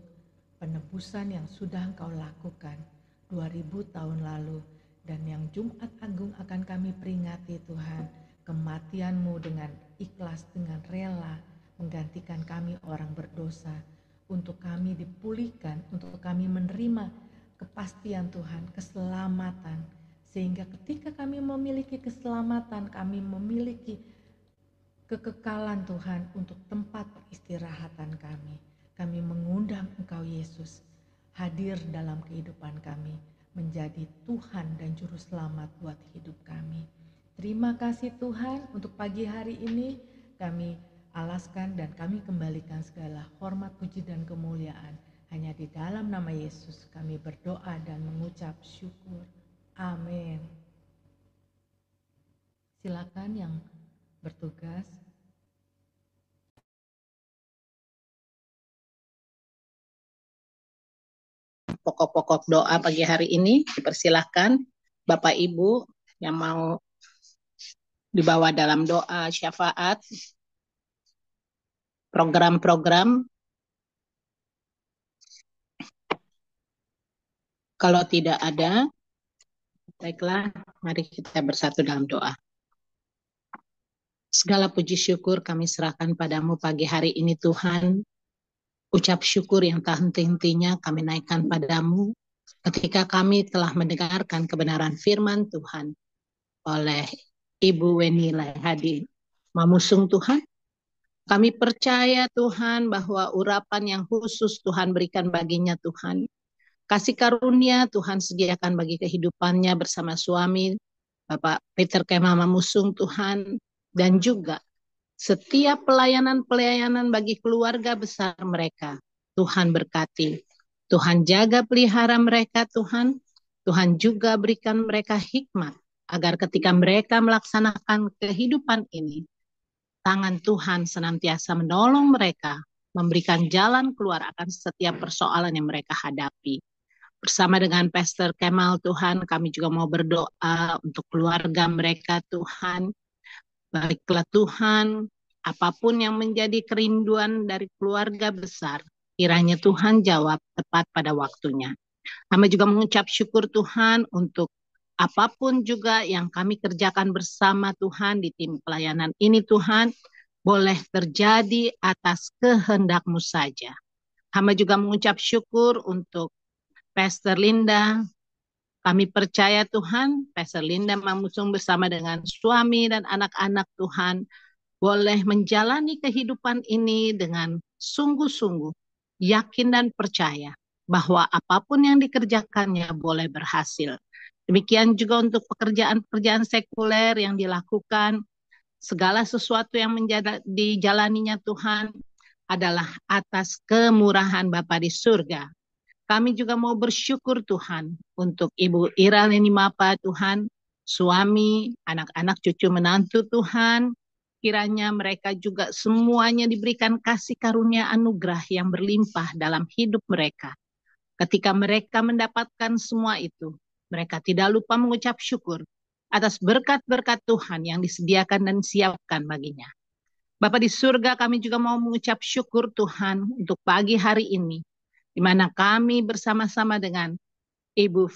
penebusan yang sudah Engkau lakukan 2000 tahun lalu Dan yang Jumat Agung akan kami peringati Tuhan, kematian-Mu dengan ikhlas, dengan rela, menggantikan kami orang berdosa, untuk kami dipulihkan, untuk kami menerima kepastian Tuhan, keselamatan, sehingga ketika kami memiliki keselamatan, kami memiliki kekekalan Tuhan untuk tempat peristirahatan kami. Kami mengundang Engkau Yesus hadir dalam kehidupan kami, menjadi Tuhan dan Juru Selamat buat hidup kami. Terima kasih Tuhan untuk pagi hari ini kami alaskan dan kami kembalikan segala hormat, puji dan kemuliaan. Hanya di dalam nama Yesus kami berdoa dan mengucap syukur. Amin. Silakan yang bertugas. Pokok-pokok doa pagi hari ini dipersilahkan Bapak Ibu yang mau dibawa dalam doa syafaat, program-program. Kalau tidak ada, baiklah, mari kita bersatu dalam doa. Segala puji syukur kami serahkan padamu pagi hari ini Tuhan. Ucap syukur yang tak henti-hentinya kami naikkan padamu ketika kami telah mendengarkan kebenaran firman Tuhan oleh Ibu Weni Laihadi Mamusung Tuhan. Kami percaya Tuhan bahwa urapan yang khusus Tuhan berikan baginya Tuhan. Kasih karunia Tuhan sediakan bagi kehidupannya bersama suami Bapak Peter Kemah Mamusung Tuhan. Dan juga setiap pelayanan-pelayanan bagi keluarga besar mereka, Tuhan berkati. Tuhan jaga pelihara mereka Tuhan. Tuhan juga berikan mereka hikmat, agar ketika mereka melaksanakan kehidupan ini, tangan Tuhan senantiasa menolong mereka, memberikan jalan keluar akan setiap persoalan yang mereka hadapi. Bersama dengan Pastor Kemal Tuhan, kami juga mau berdoa untuk keluarga mereka Tuhan. Baiklah Tuhan, apapun yang menjadi kerinduan dari keluarga besar, kiranya Tuhan jawab tepat pada waktunya. Kami juga mengucap syukur Tuhan untuk apapun juga yang kami kerjakan bersama Tuhan di tim pelayanan ini Tuhan, boleh terjadi atas kehendak-Mu saja. Kami juga mengucap syukur untuk Pastor Linda. Kami percaya Tuhan, Pastor Linda Mamusung bersama dengan suami dan anak-anak Tuhan boleh menjalani kehidupan ini dengan sungguh-sungguh, yakin dan percaya bahwa apapun yang dikerjakannya boleh berhasil. Demikian juga untuk pekerjaan-pekerjaan sekuler yang dilakukan, segala sesuatu yang dijalaninya Tuhan adalah atas kemurahan Bapa di surga. Kami juga mau bersyukur Tuhan untuk Ibu Ira Leni Mapa Tuhan, suami, anak-anak, cucu, menantu Tuhan. Kiranya mereka juga semuanya diberikan kasih karunia anugerah yang berlimpah dalam hidup mereka. Ketika mereka mendapatkan semua itu, mereka tidak lupa mengucap syukur atas berkat-berkat Tuhan yang disediakan dan siapkan baginya. Bapa di surga, kami juga mau mengucap syukur Tuhan untuk pagi hari ini, di mana kami bersama-sama dengan Ibu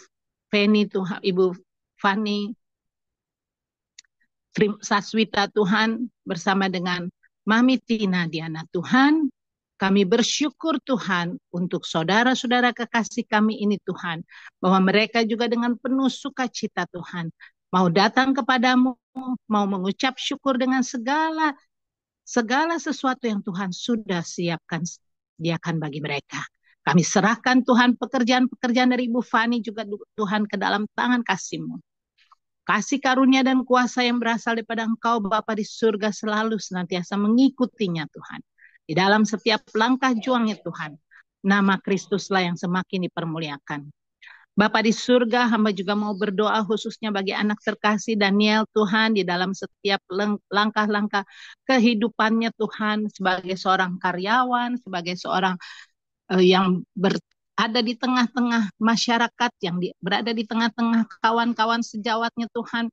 Feni Tuhan, Ibu Fani Saswita Tuhan, bersama dengan Mami Tina Diana Tuhan, kami bersyukur Tuhan untuk saudara-saudara kekasih kami ini Tuhan, bahwa mereka juga dengan penuh sukacita Tuhan, mau datang kepadamu, mau mengucap syukur dengan segala sesuatu yang Tuhan sudah sediakan bagi mereka. Kami serahkan Tuhan pekerjaan-pekerjaan dari Ibu Fani juga Tuhan ke dalam tangan kasih-Mu. Kasih karunia dan kuasa yang berasal daripada Engkau Bapa di surga selalu senantiasa mengikutinya Tuhan. Di dalam setiap langkah juangnya Tuhan, nama Kristuslah yang semakin dipermuliakan. Bapa di surga, hamba juga mau berdoa khususnya bagi anak terkasih Daniel Tuhan, di dalam setiap langkah-langkah kehidupannya Tuhan, sebagai seorang karyawan, sebagai seorang yang berada di tengah-tengah masyarakat, yang berada di tengah-tengah kawan-kawan sejawatnya Tuhan.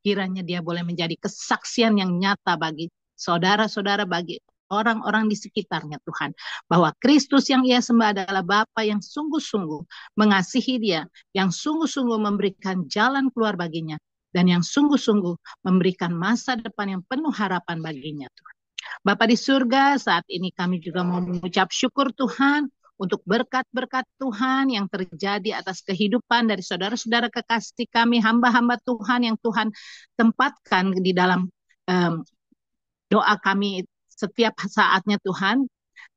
Kiranya dia boleh menjadi kesaksian yang nyata bagi saudara-saudara, bagi orang-orang di sekitarnya Tuhan. Bahwa Kristus yang ia sembah adalah Bapa yang sungguh-sungguh mengasihi dia, yang sungguh-sungguh memberikan jalan keluar baginya, dan yang sungguh-sungguh memberikan masa depan yang penuh harapan baginya Tuhan. Bapa di surga, saat ini kami juga mau mengucap syukur Tuhan untuk berkat-berkat Tuhan yang terjadi atas kehidupan dari saudara-saudara kekasih kami, hamba-hamba Tuhan yang Tuhan tempatkan di dalam doa kami setiap saatnya Tuhan.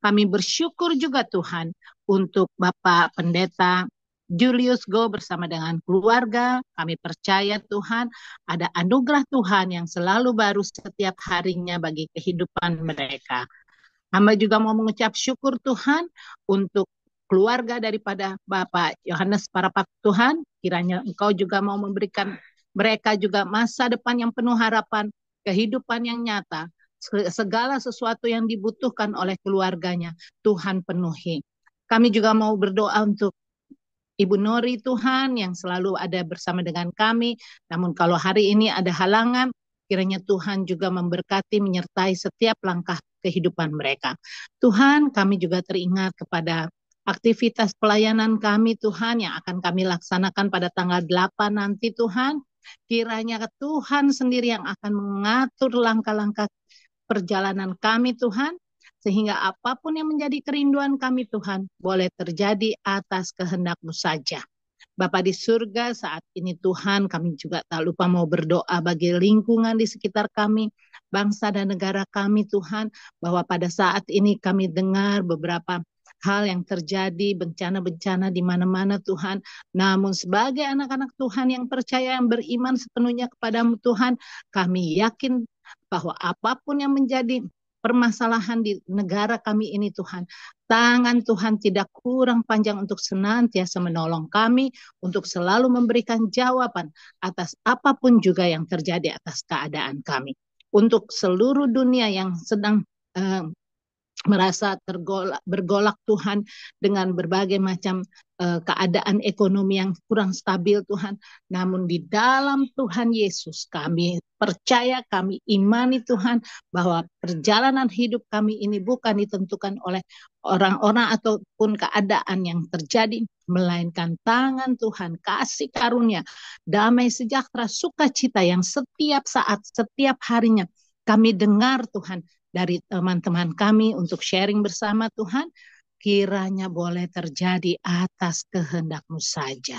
Kami bersyukur juga Tuhan untuk Bapak Pendeta Julius Go bersama dengan keluarga. Kami percaya Tuhan ada anugerah Tuhan yang selalu baru setiap harinya bagi kehidupan mereka. Hamba juga mau mengucap syukur Tuhan untuk keluarga daripada Bapak Yohanes Parapak Tuhan. Kiranya Engkau juga mau memberikan mereka juga masa depan yang penuh harapan, kehidupan yang nyata, segala sesuatu yang dibutuhkan oleh keluarganya, Tuhan penuhi. Kami juga mau berdoa untuk Ibu Nori Tuhan yang selalu ada bersama dengan kami. Namun kalau hari ini ada halangan, kiranya Tuhan juga memberkati, menyertai setiap langkah kehidupan mereka. Tuhan, kami juga teringat kepada aktivitas pelayanan kami Tuhan yang akan kami laksanakan pada tanggal 8 nanti Tuhan. Kiranya Tuhan sendiri yang akan mengatur langkah-langkah perjalanan kami Tuhan. Sehingga apapun yang menjadi kerinduan kami Tuhan boleh terjadi atas kehendak-Mu saja. Bapa di surga, saat ini Tuhan kami juga tak lupa mau berdoa bagi lingkungan di sekitar kami, bangsa dan negara kami Tuhan, bahwa pada saat ini kami dengar beberapa hal yang terjadi, bencana-bencana di mana-mana Tuhan. Namun sebagai anak-anak Tuhan yang percaya, yang beriman sepenuhnya kepadamu Tuhan, kami yakin bahwa apapun yang menjadi permasalahan di negara kami ini Tuhan, tangan Tuhan tidak kurang panjang untuk senantiasa menolong kami, untuk selalu memberikan jawaban atas apapun juga yang terjadi atas keadaan kami. Untuk seluruh dunia yang sedang merasa bergolak Tuhan dengan berbagai macam keadaan ekonomi yang kurang stabil Tuhan. Namun di dalam Tuhan Yesus kami percaya, kami imani Tuhan bahwa perjalanan hidup kami ini bukan ditentukan oleh orang-orang ataupun keadaan yang terjadi, melainkan tangan Tuhan, kasih karunia, damai sejahtera, sukacita yang setiap saat, setiap harinya kami dengar Tuhan dari teman-teman kami untuk sharing bersama Tuhan, kiranya boleh terjadi atas kehendak-Mu saja.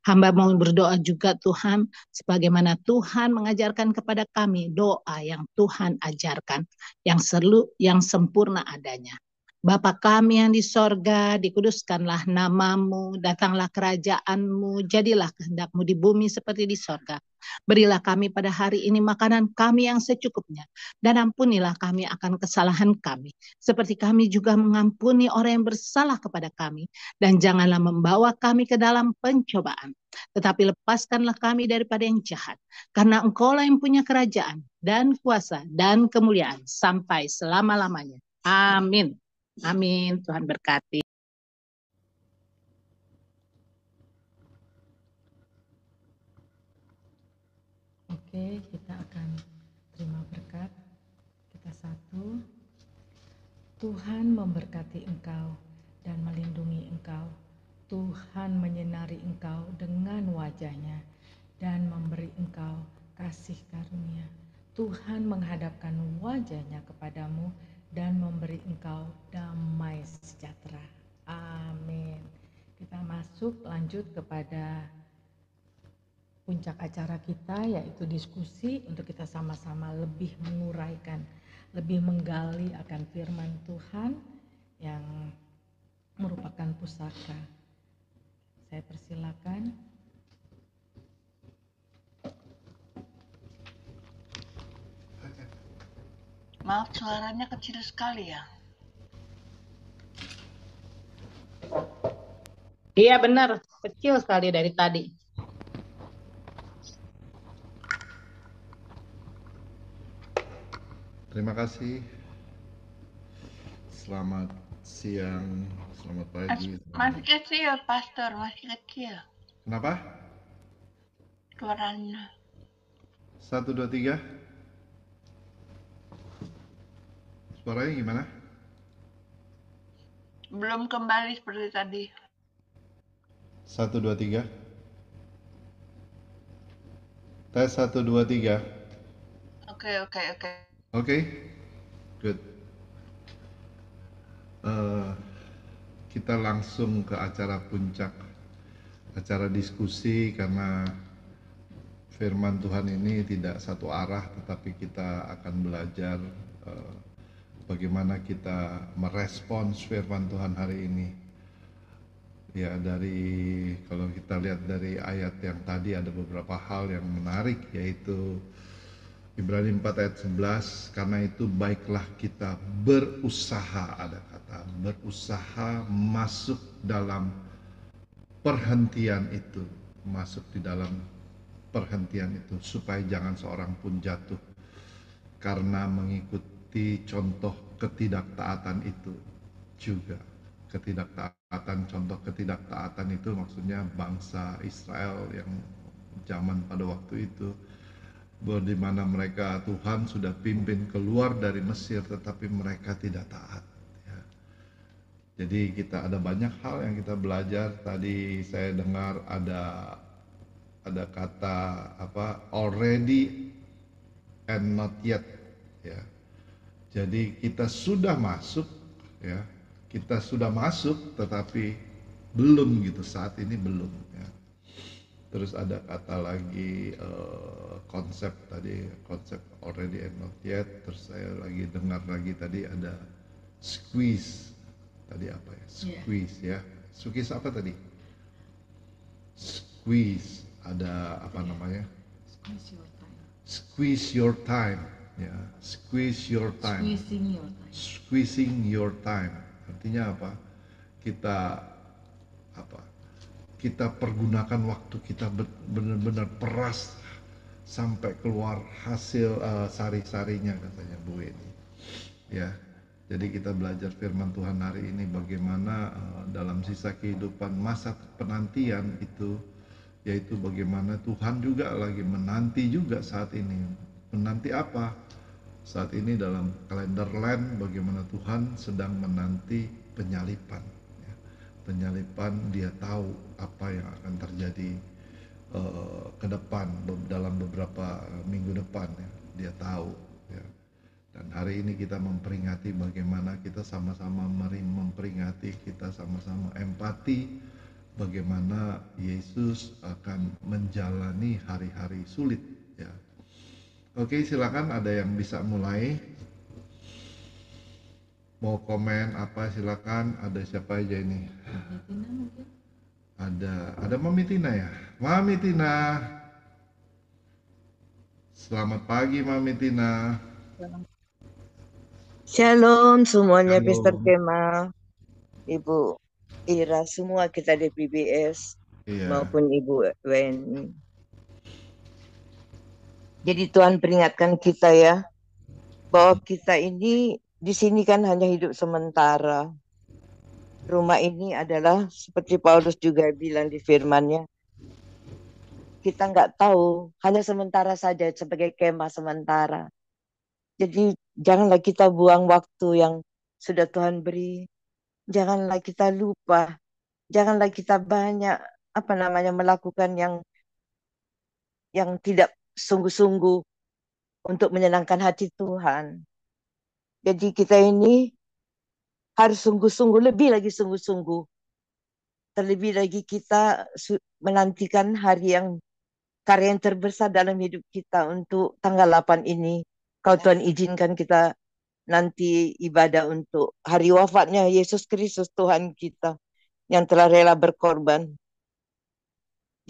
Hamba mau berdoa juga Tuhan, sebagaimana Tuhan mengajarkan kepada kami doa yang Tuhan ajarkan, yang sempurna adanya. Bapa kami yang di sorga, dikuduskanlah namamu, datanglah kerajaan-Mu, jadilah kehendak-Mu di bumi seperti di sorga. Berilah kami pada hari ini makanan kami yang secukupnya, dan ampunilah kami akan kesalahan kami, seperti kami juga mengampuni orang yang bersalah kepada kami. Dan janganlah membawa kami ke dalam pencobaan, tetapi lepaskanlah kami daripada yang jahat, karena Engkaulah yang punya kerajaan, dan kuasa, dan kemuliaan, sampai selama-lamanya. Amin. Amin. Tuhan berkati. Oke, kita akan terima berkat. Kita satu. Tuhan memberkati engkau dan melindungi engkau. Tuhan menyinari engkau dengan wajah-Nya dan memberi engkau kasih karunia. Tuhan menghadapkan wajah-Nya kepadamu dan memberi engkau damai sejahtera. Amin. Kita lanjut kepada puncak acara kita, yaitu diskusi untuk kita sama-sama lebih menguraikan, lebih menggali akan firman Tuhan yang merupakan pusaka. Saya persilakan. Maaf, suaranya kecil sekali ya. Iya benar, kecil sekali dari tadi. Terima kasih. Selamat siang, selamat pagi. Masih kecil, Pastor, masih kecil. Kenapa? Suaranya. 1, 2, 3. Suaranya gimana? Belum kembali seperti tadi. 1, 2, 3. Tes 1, 2, 3. Oke, oke, oke. Oke, good. Eh, kita langsung ke acara puncak, acara diskusi, karena firman Tuhan ini tidak satu arah, tetapi kita akan belajar eh, bagaimana kita merespons firman Tuhan hari ini. Ya, kalau kita lihat dari ayat yang tadi ada beberapa hal yang menarik, yaitu Ibrani 4 ayat 11, karena itu baiklah kita berusaha, ada kata berusaha masuk dalam perhentian itu, masuk di dalam perhentian itu, supaya jangan seorang pun jatuh karena mengikuti contoh ketidaktaatan itu juga. Contoh ketidaktaatan itu maksudnya bangsa Israel yang zaman pada waktu itu, di mana mereka, Tuhan sudah pimpin keluar dari Mesir, tetapi mereka tidak taat. Ya. Jadi kita ada banyak hal yang kita belajar. Tadi saya dengar ada kata apa, already and not yet. Ya. Jadi kita sudah masuk, ya, kita sudah masuk, tetapi belum gitu, saat ini belum. Ya. Terus ada kata lagi konsep already and not yet. Terus saya lagi dengar lagi tadi ada squeeze. Tadi apa ya? Squeeze, ya. Squeeze apa tadi? Squeeze. Ada apa namanya? Squeeze your time. Squeeze your time. Ya, squeeze your time. Squeezing your time. Squeezing your time. Artinya apa? Kita pergunakan waktu kita benar-benar peras sampai keluar hasil sari-sarinya, katanya Bu Eni. Ya. Jadi kita belajar firman Tuhan hari ini bagaimana dalam sisa kehidupan masa penantian itu, yaitu bagaimana Tuhan juga lagi menanti juga saat ini. Menanti apa? Saat ini dalam kalender Land, bagaimana Tuhan sedang menanti penyalipan. Ya. Penyalipan, Dia tahu apa yang akan terjadi ke depan, dalam beberapa minggu depan. Ya. Dia tahu. Ya. Dan hari ini kita memperingati bagaimana kita sama-sama memperingati, kita sama-sama empati bagaimana Yesus akan menjalani hari-hari sulit. Ya. Oke, silakan, ada yang bisa mulai. Mau komen apa silakan. Ada siapa aja ini? Tina mungkin? Ada Mami Tina ya. Mami Tina. Selamat pagi Mami Tina. Shalom semuanya, Shalom. Pastor Kemal, Ibu Ira, semua kita di PBS, Iya. maupun Ibu Weni. Jadi Tuhan peringatkan kita ya, bahwa kita ini di sini kan hanya hidup sementara. Rumah ini adalah seperti Paulus juga bilang di firman-Nya, kita nggak tahu, hanya sementara saja, sebagai kemah sementara. Jadi janganlah kita buang waktu yang sudah Tuhan beri. Janganlah kita lupa. Janganlah kita banyak melakukan yang tidak sungguh-sungguh untuk menyenangkan hati Tuhan. Jadi kita ini harus sungguh-sungguh, lebih lagi sungguh-sungguh. Terlebih lagi kita menantikan karya yang terbesar dalam hidup kita untuk tanggal 8 ini. Kalau Tuhan izinkan kita nanti ibadah untuk hari wafatnya Yesus Kristus Tuhan kita yang telah rela berkorban.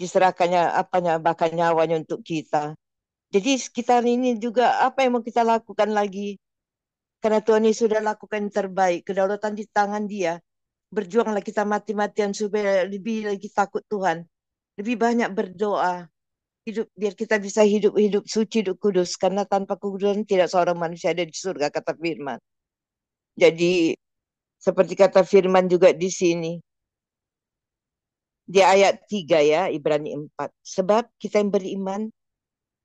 Diserahkannya bahkan nyawanya untuk kita. Jadi sekitar ini juga apa yang mau kita lakukan lagi? Karena Tuhan Yesus sudah lakukan yang terbaik. Kedaulatan di tangan Dia. Berjuanglah kita mati-matian supaya lebih lagi takut Tuhan. Lebih banyak berdoa. Biar kita bisa hidup suci, hidup kudus. Karena tanpa kekudusan tidak seorang manusia ada di surga, kata firman. Jadi seperti kata firman juga di sini. Di ayat 3 ya, Ibrani 4. Sebab kita yang beriman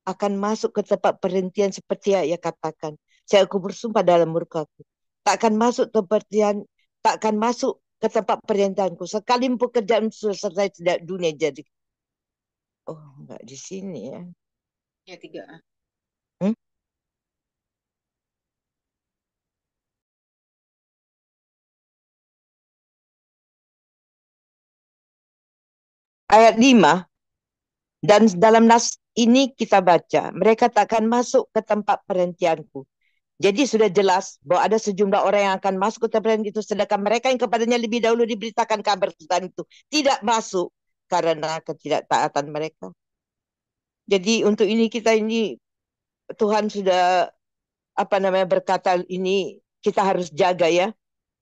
akan masuk ke tempat perhentian seperti yang ia katakan. Saya aku bersumpah dalam murkaku. takkan masuk takkan masuk ke tempat perintahanku. Sekalipun pekerjaan sudah selesai tidak dunia jadi. Oh, enggak di sini ya. Ya 3A. Hmm? Ayat 5. Dan dalam nas ini kita baca, mereka takkan masuk ke tempat perhentianku. Jadi sudah jelas bahwa ada sejumlah orang yang akan masuk ke tempat perhentian itu, sedangkan mereka yang kepadanya lebih dahulu diberitakan kabar tentang itu tidak masuk karena ketidaktaatan mereka. Jadi untuk ini Tuhan sudah berkata ini kita harus jaga ya.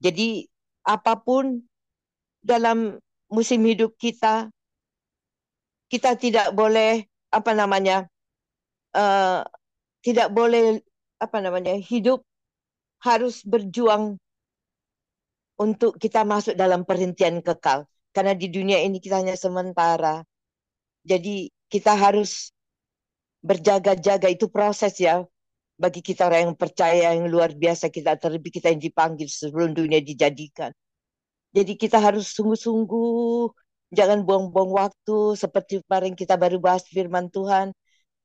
Jadi apapun dalam musim hidup kita tidak boleh uh, tidak boleh hidup harus berjuang untuk kita masuk dalam perhentian kekal. Karena di dunia ini kita hanya sementara. Jadi kita harus berjaga-jaga, itu proses ya. Bagi kita orang yang percaya yang luar biasa, terlebih kita yang dipanggil sebelum dunia dijadikan. Jadi kita harus sungguh-sungguh, jangan buang-buang waktu seperti kemarin kita baru bahas firman Tuhan.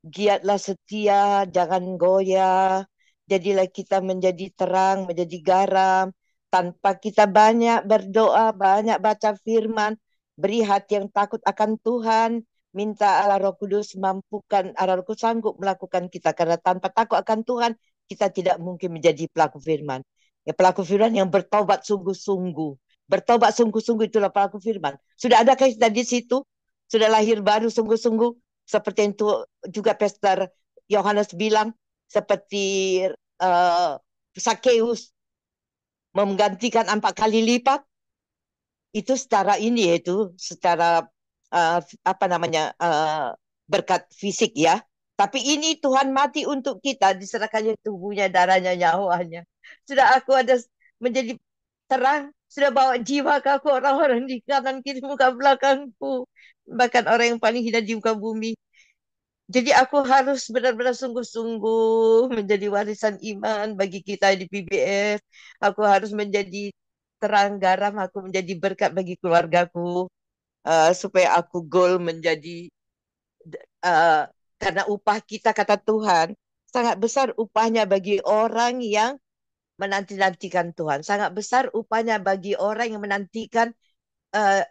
Giatlah setia, jangan goyah. Jadilah kita menjadi terang, menjadi garam. Tanpa kita banyak berdoa, banyak baca firman, beri hati yang takut akan Tuhan, minta Allah Roh Kudus mampukan, Allah Roh Kudus sanggup melakukan kita. Karena tanpa takut akan Tuhan, kita tidak mungkin menjadi pelaku firman. Ya, pelaku firman yang bertobat sungguh-sungguh. Bertobat sungguh-sungguh itulah pelaku firman. Sudah adakah kita di situ? Sudah lahir baru sungguh-sungguh? Seperti itu juga Pastor Yohanes bilang, seperti Sakeus menggantikan 4 kali lipat, itu secara ini yaitu secara berkat fisik ya. Tapi ini Tuhan mati untuk kita, diserahkannya tubuhnya, darahnya, nyawanya. Sudah aku ada menjadi terang, sudah bawa jiwa ke aku orang-orang di kanan kiri muka belakangku, bahkan orang yang paling hina di muka bumi. Jadi aku harus benar-benar sungguh-sungguh menjadi warisan iman bagi kita di PBS. Aku harus menjadi terang garam, aku menjadi berkat bagi keluargaku, supaya aku goal menjadi, uh, karena upah kita kata Tuhan sangat besar upahnya bagi orang yang menanti-nantikan Tuhan. Sangat besar upahnya bagi orang yang menantikan uh,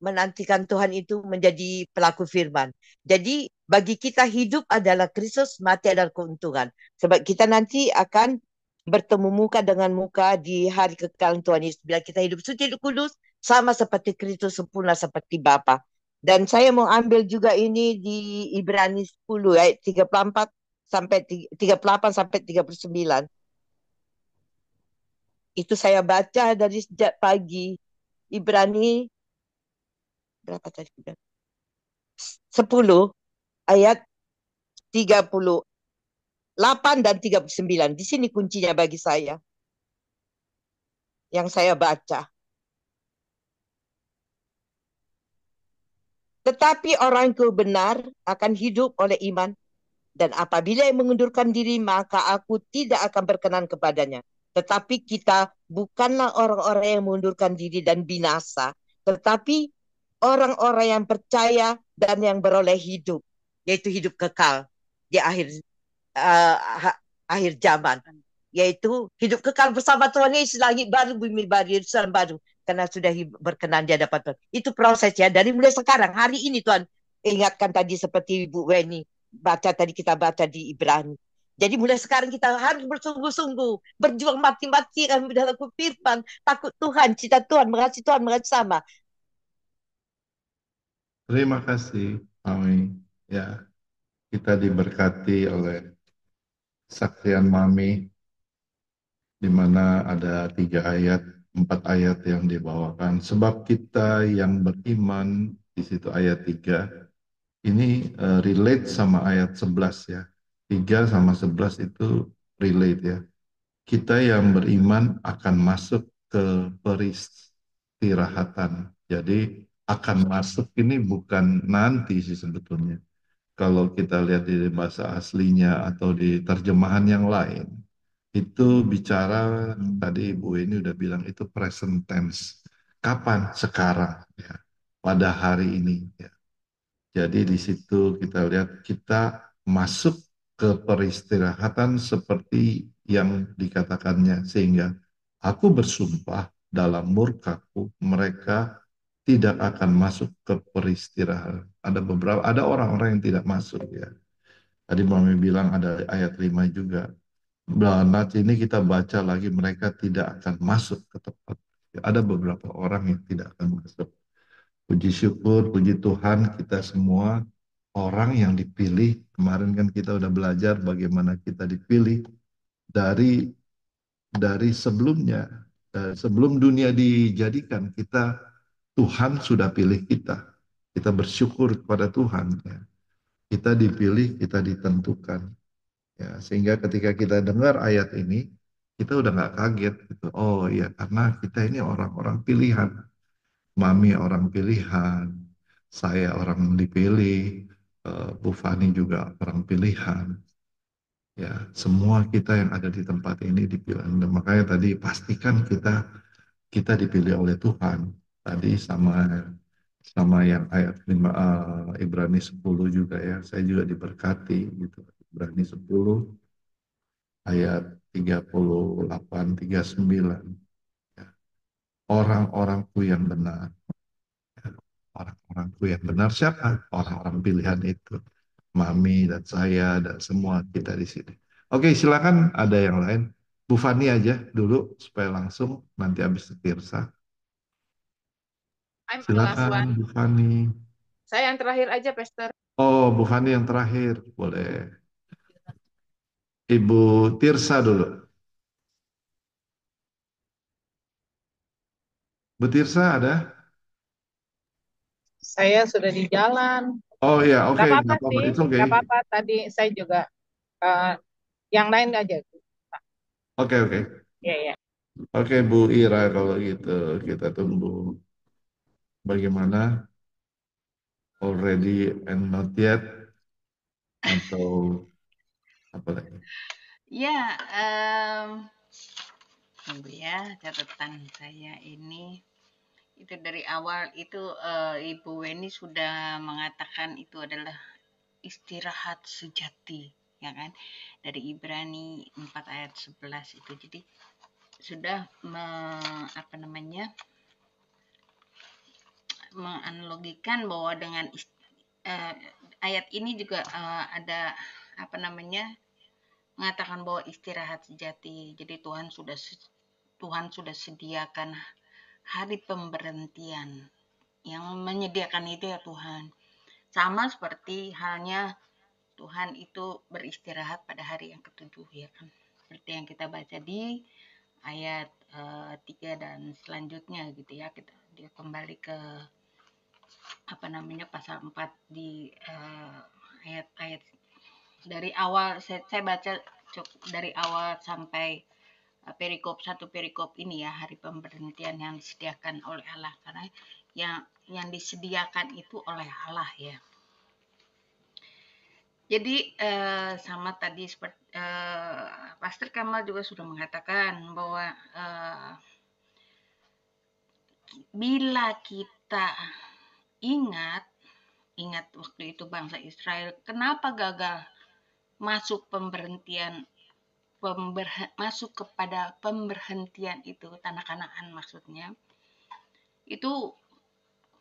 menantikan Tuhan itu menjadi pelaku firman. Jadi bagi kita hidup adalah Kristus, mati adalah keuntungan. Sebab kita nanti akan bertemu muka dengan muka di hari kekal Tuhan Yesus. Bila kita hidup suci dan kudus, sama seperti Kristus, sempurna seperti Bapa. Dan saya mau ambil juga ini di Ibrani 10 ayat 34 sampai 38 sampai 39. Itu saya baca dari sejak pagi. Ibrani berapa tadi? 10 ayat 38 dan 39. Di sini kuncinya bagi saya. Yang saya baca. Tetapi orang yang benar akan hidup oleh iman. Dan apabila yang mengundurkan diri, maka aku tidak akan berkenan kepadanya. Tetapi kita bukanlah orang-orang yang mengundurkan diri dan binasa. Tetapi orang-orang yang percaya dan yang beroleh hidup. Yaitu hidup kekal di akhir zaman. Yaitu hidup kekal bersama Tuhan Yesus, langit baru, bumi baru, Yerusalem baru. Karena sudah berkenan di hadapan Tuhan. Itu proses ya. Dari mulai sekarang, hari ini Tuhan ingatkan tadi seperti Ibu Weni. Kita baca di Ibrani. Jadi mulai sekarang kita harus bersungguh-sungguh, berjuang mati-matian dalam firman, takut Tuhan, cinta Tuhan, mengasihi Tuhan, mengasihi sama. Terima kasih, Mami. Ya, kita diberkati oleh saksian Mami, di mana ada 4 ayat yang dibawakan. Sebab kita yang beriman, di situ ayat 3, ini relate sama ayat 11 ya. 3 sama 11 itu relate ya. Kita yang beriman akan masuk ke peristirahatan. Jadi akan masuk ini bukan nanti sih sebetulnya. Kalau kita lihat di bahasa aslinya atau di terjemahan yang lain, itu bicara tadi Ibu ini udah bilang itu present tense. Kapan? Sekarang ya. Pada hari ini ya. Jadi di situ kita lihat kita masuk ke peristirahatan seperti yang dikatakannya sehingga aku bersumpah dalam murkaku mereka tidak akan masuk ke peristirahatan. Ada orang-orang yang tidak masuk ya. Tadi Mami bilang ada ayat 5 juga. Nanti ini kita baca lagi mereka tidak akan masuk ke tempat. Ada beberapa orang yang tidak akan masuk. Puji syukur, puji Tuhan kita semua orang yang dipilih. Kemarin kan kita udah belajar bagaimana kita dipilih dari sebelumnya. Sebelum dunia dijadikan kita, Tuhan sudah pilih kita. Kita bersyukur kepada Tuhan. Ya. Kita dipilih, kita ditentukan. Ya, sehingga ketika kita dengar ayat ini, kita udah nggak kaget gitu. Oh iya, karena kita ini orang-orang pilihan. Mami orang pilihan, saya orang dipilih, Bu Fani juga orang pilihan. Ya, semua kita yang ada di tempat ini dipilih. Dan makanya tadi pastikan kita dipilih oleh Tuhan. Tadi sama sama yang ayat 5 Ibrani 10 juga ya. Saya juga diberkati gitu. Ibrani 10 ayat 38 39. Ya. Orang-orangku yang benar. Orang-orangku yang benar siapa? Orang-orang pilihan itu. Mami dan saya dan semua kita di sini. Oke, silakan ada yang lain. Bu Fani aja dulu supaya langsung nanti habis itu Tirsa. I'm the last Silakan one. Bu Fani. Saya yang terakhir aja, Pastor. Oh, Bu Fani yang terakhir. Boleh. Ibu Tirsa dulu. Bu Tirsa ada? Saya sudah di jalan. Oh iya, oke, Gak apa-apa nggak apa-apa. sih, It's okay. gak apa-apa. Tadi saya juga yang lain aja. Oke, oke. Iya, iya. Oke, Bu Ira kalau gitu kita tunggu bagaimana already and not yet atau apa lagi? Ya, tunggu ya catatan saya ini. Itu dari awal itu Ibu Weni sudah mengatakan itu adalah istirahat sejati, ya kan? Dari Ibrani 4 ayat 11 itu. Jadi sudah menganalogikan bahwa dengan ayat ini juga ada mengatakan bahwa istirahat sejati. Jadi Tuhan sudah sediakan hari pemberhentian. Yang menyediakan itu ya Tuhan. Sama seperti halnya Tuhan itu beristirahat pada hari yang ketujuh ya kan. Seperti yang kita baca di ayat 3 dan selanjutnya gitu ya. Kita kembali ke pasal 4 di ayat-ayat dari awal saya baca dari awal sampai satu perikop ini ya, hari pemberhentian yang disediakan oleh Allah, karena yang disediakan itu oleh Allah ya. Jadi sama tadi seperti Pastor Kamal juga sudah mengatakan bahwa bila kita ingat waktu itu bangsa Israel kenapa gagal masuk masuk kepada pemberhentian itu, tanah Kanaan maksudnya, itu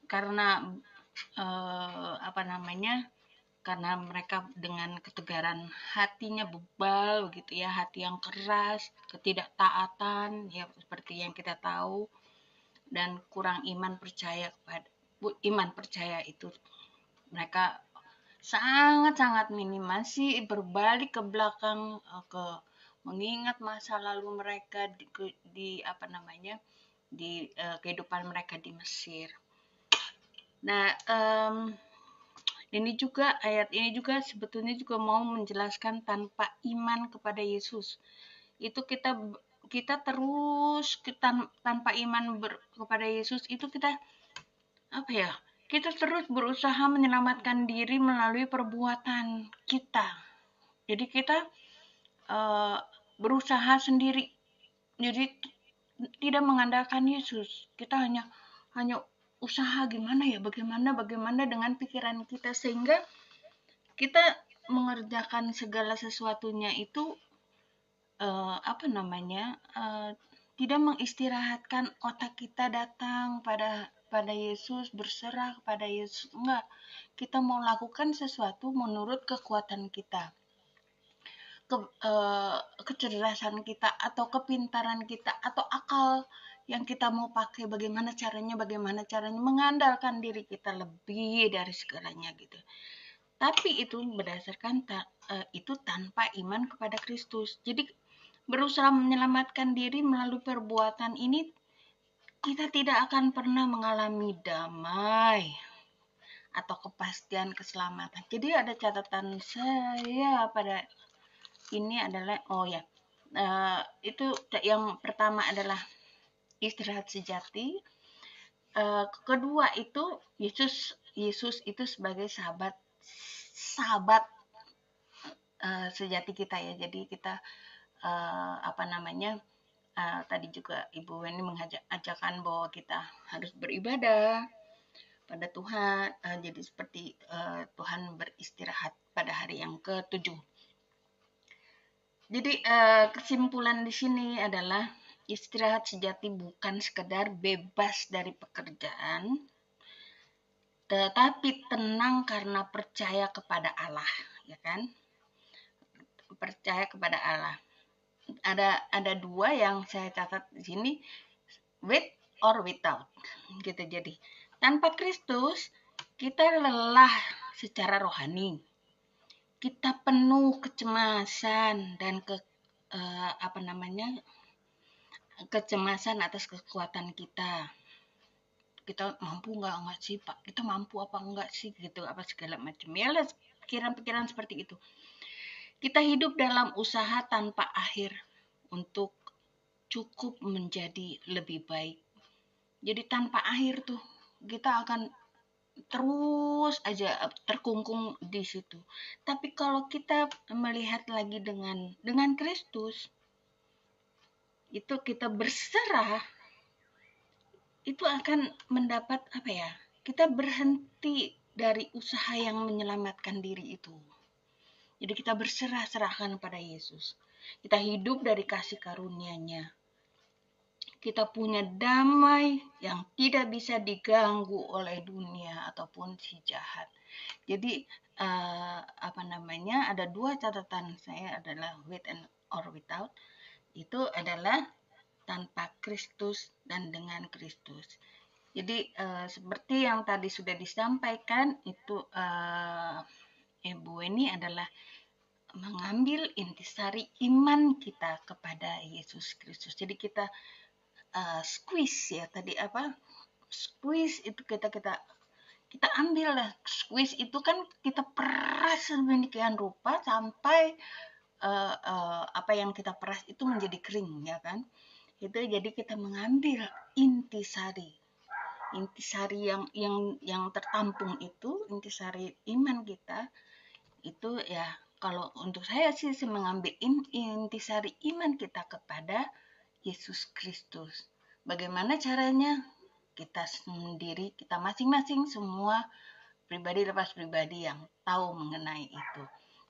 karena karena mereka dengan ketegaran hatinya bebal gitu ya, hati yang keras, ketidaktaatan ya seperti yang kita tahu, dan kurang iman percaya itu mereka sangat-sangat minim, masih berbalik ke belakang mengingat masa lalu mereka di kehidupan mereka di Mesir. Nah, ayat ini juga sebetulnya juga mau menjelaskan tanpa iman kepada Yesus itu kita terus tanpa iman kepada Yesus itu kita kita terus berusaha menyelamatkan diri melalui perbuatan kita. Jadi kita berusaha sendiri. Jadi tidak mengandalkan Yesus. Kita hanya usaha bagaimana dengan pikiran kita, sehingga kita mengerjakan segala sesuatunya itu tidak mengistirahatkan otak kita datang pada Yesus, berserah kepada Yesus. Enggak, kita mau lakukan sesuatu menurut kekuatan kita, kecerdasan kita, atau kepintaran kita, atau akal yang kita mau pakai. Bagaimana caranya, mengandalkan diri kita lebih dari segalanya gitu. Tapi itu berdasarkan itu tanpa iman kepada Kristus. Jadi berusaha menyelamatkan diri melalui perbuatan ini, kita tidak akan pernah mengalami damai atau kepastian keselamatan. Jadi ada catatan saya pada ini adalah, itu yang pertama adalah istirahat sejati. Kedua itu Yesus itu sebagai sahabat sejati kita ya. Jadi kita tadi juga Ibu Weni mengajarkan bahwa kita harus beribadah pada Tuhan. Jadi seperti Tuhan beristirahat pada hari yang ke-7. Jadi kesimpulan di sini adalah istirahat sejati bukan sekedar bebas dari pekerjaan, tetapi tenang karena percaya kepada Allah, ya kan? Percaya kepada Allah. Ada dua yang saya catat di sini, with or without, gitu. Jadi tanpa Kristus kita lelah secara rohani, kita penuh kecemasan dan kecemasan atas kekuatan kita. Kita mampu nggak sih Pak? Kita mampu apa enggak sih gitu, apa segala macam ya, pikiran-pikiran seperti itu. Kita hidup dalam usaha tanpa akhir untuk cukup menjadi lebih baik. Jadi tanpa akhir tuh kita akan terus aja terkungkung di situ. Tapi kalau kita melihat lagi dengan Kristus, itu kita berserah, itu akan mendapat kita berhenti dari usaha yang menyelamatkan diri itu. Jadi kita berserah-serahkan pada Yesus. Kita hidup dari kasih karunia-Nya. Kita punya damai yang tidak bisa diganggu oleh dunia ataupun si jahat. Jadi ada dua catatan saya adalah with and or without. Itu adalah tanpa Kristus dan dengan Kristus. Jadi seperti yang tadi sudah disampaikan itu, Ibu Weni, adalah mengambil intisari iman kita kepada Yesus Kristus. Jadi kita squeeze ya, tadi squeeze itu kita ambil lah. Squeeze itu kan kita peras sedemikian rupa sampai apa yang kita peras itu menjadi kering, ya kan? Itu jadi kita mengambil intisari yang tertampung itu, intisari iman kita itu ya. Kalau untuk saya sih mengambil intisari iman kita kepada Yesus Kristus. Bagaimana caranya? Kita sendiri, kita masing-masing, semua pribadi lepas pribadi yang tahu mengenai itu.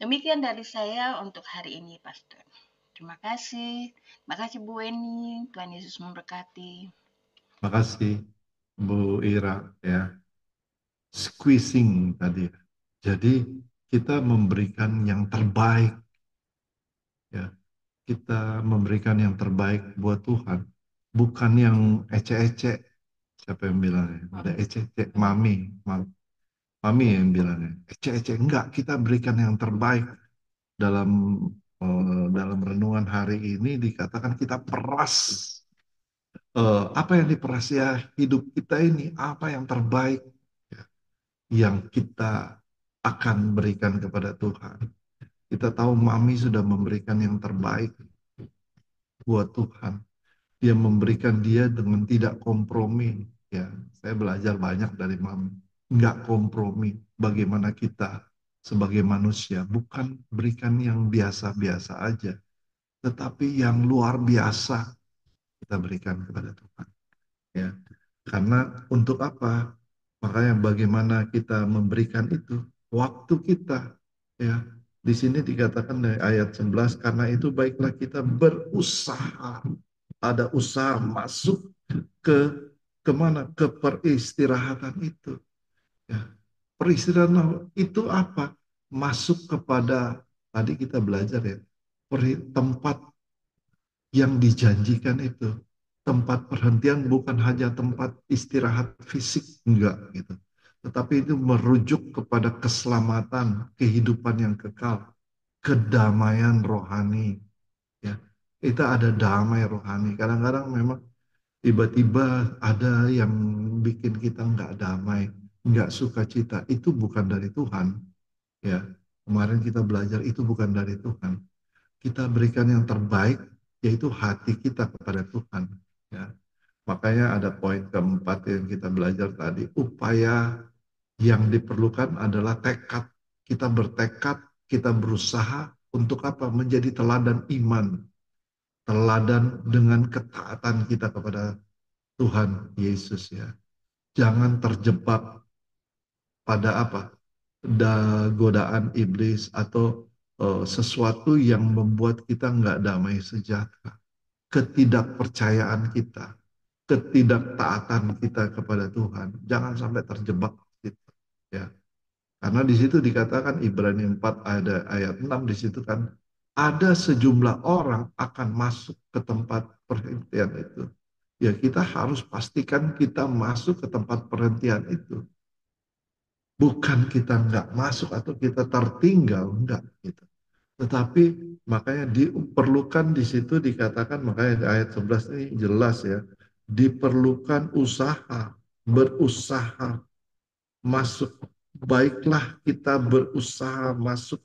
Demikian dari saya untuk hari ini, Pastor. Terima kasih. Terima kasih Bu Weni. Tuhan Yesus memberkati. Terima kasih Bu Ira ya. Squeezing tadi. Jadi kita memberikan yang terbaik ya. Kita memberikan yang terbaik buat Tuhan, bukan yang ecek-ecek. Siapa yang bilangnya? Ada ecek-ecek, mami yang bilangnya ecek-ecek. Enggak, kita berikan yang terbaik. Dalam renungan hari ini dikatakan kita peras. Apa yang diperas ya, hidup kita ini apa yang terbaik ya, yang kita akan berikan kepada Tuhan. Kita tahu mami sudah memberikan yang terbaik buat Tuhan. Dia memberikan dia dengan tidak kompromi. Ya, saya belajar banyak dari mami. Nggak kompromi. Bagaimana kita sebagai manusia, bukan berikan yang biasa-biasa aja. tetapi yang luar biasa kita berikan kepada Tuhan. Ya, karena untuk apa? Makanya bagaimana kita memberikan itu? Waktu kita. Ya, di sini dikatakan dari ayat 11, karena itu baiklah kita berusaha. Ada usaha masuk ke kemana? Ke peristirahatan itu. Ya, peristirahatan itu apa? Masuk kepada, tadi kita belajar ya, tempat yang dijanjikan itu. Tempat perhentian bukan hanya tempat istirahat fisik, enggak gitu. Tetapi itu merujuk kepada keselamatan, kehidupan yang kekal, kedamaian rohani. Ya, kita ada damai rohani. Kadang-kadang memang tiba-tiba ada yang bikin kita nggak damai, nggak sukacita. Itu bukan dari Tuhan. Ya, kemarin kita belajar itu bukan dari Tuhan. Kita berikan yang terbaik, yaitu hati kita kepada Tuhan. Ya, makanya ada poin keempat yang kita belajar tadi. Upaya yang diperlukan adalah tekad. Kita bertekad, kita berusaha untuk apa? Menjadi teladan iman. Teladan dengan ketaatan kita kepada Tuhan Yesus ya. Jangan terjebak pada apa? Godaan iblis atau sesuatu yang membuat kita nggak damai sejahtera. Ketidakpercayaan kita, ketidaktaatan kita kepada Tuhan. Jangan sampai terjebak gitu ya. Karena di situ dikatakan Ibrani 4 ada ayat 6 di situ kan ada sejumlah orang akan masuk ke tempat perhentian itu. Ya kita harus pastikan kita masuk ke tempat perhentian itu. Bukan kita nggak masuk atau kita tertinggal, enggak gitu. Tetapi makanya diperlukan di situ dikatakan, makanya di ayat 11 ini jelas ya, diperlukan usaha, berusaha masuk. Baiklah kita berusaha masuk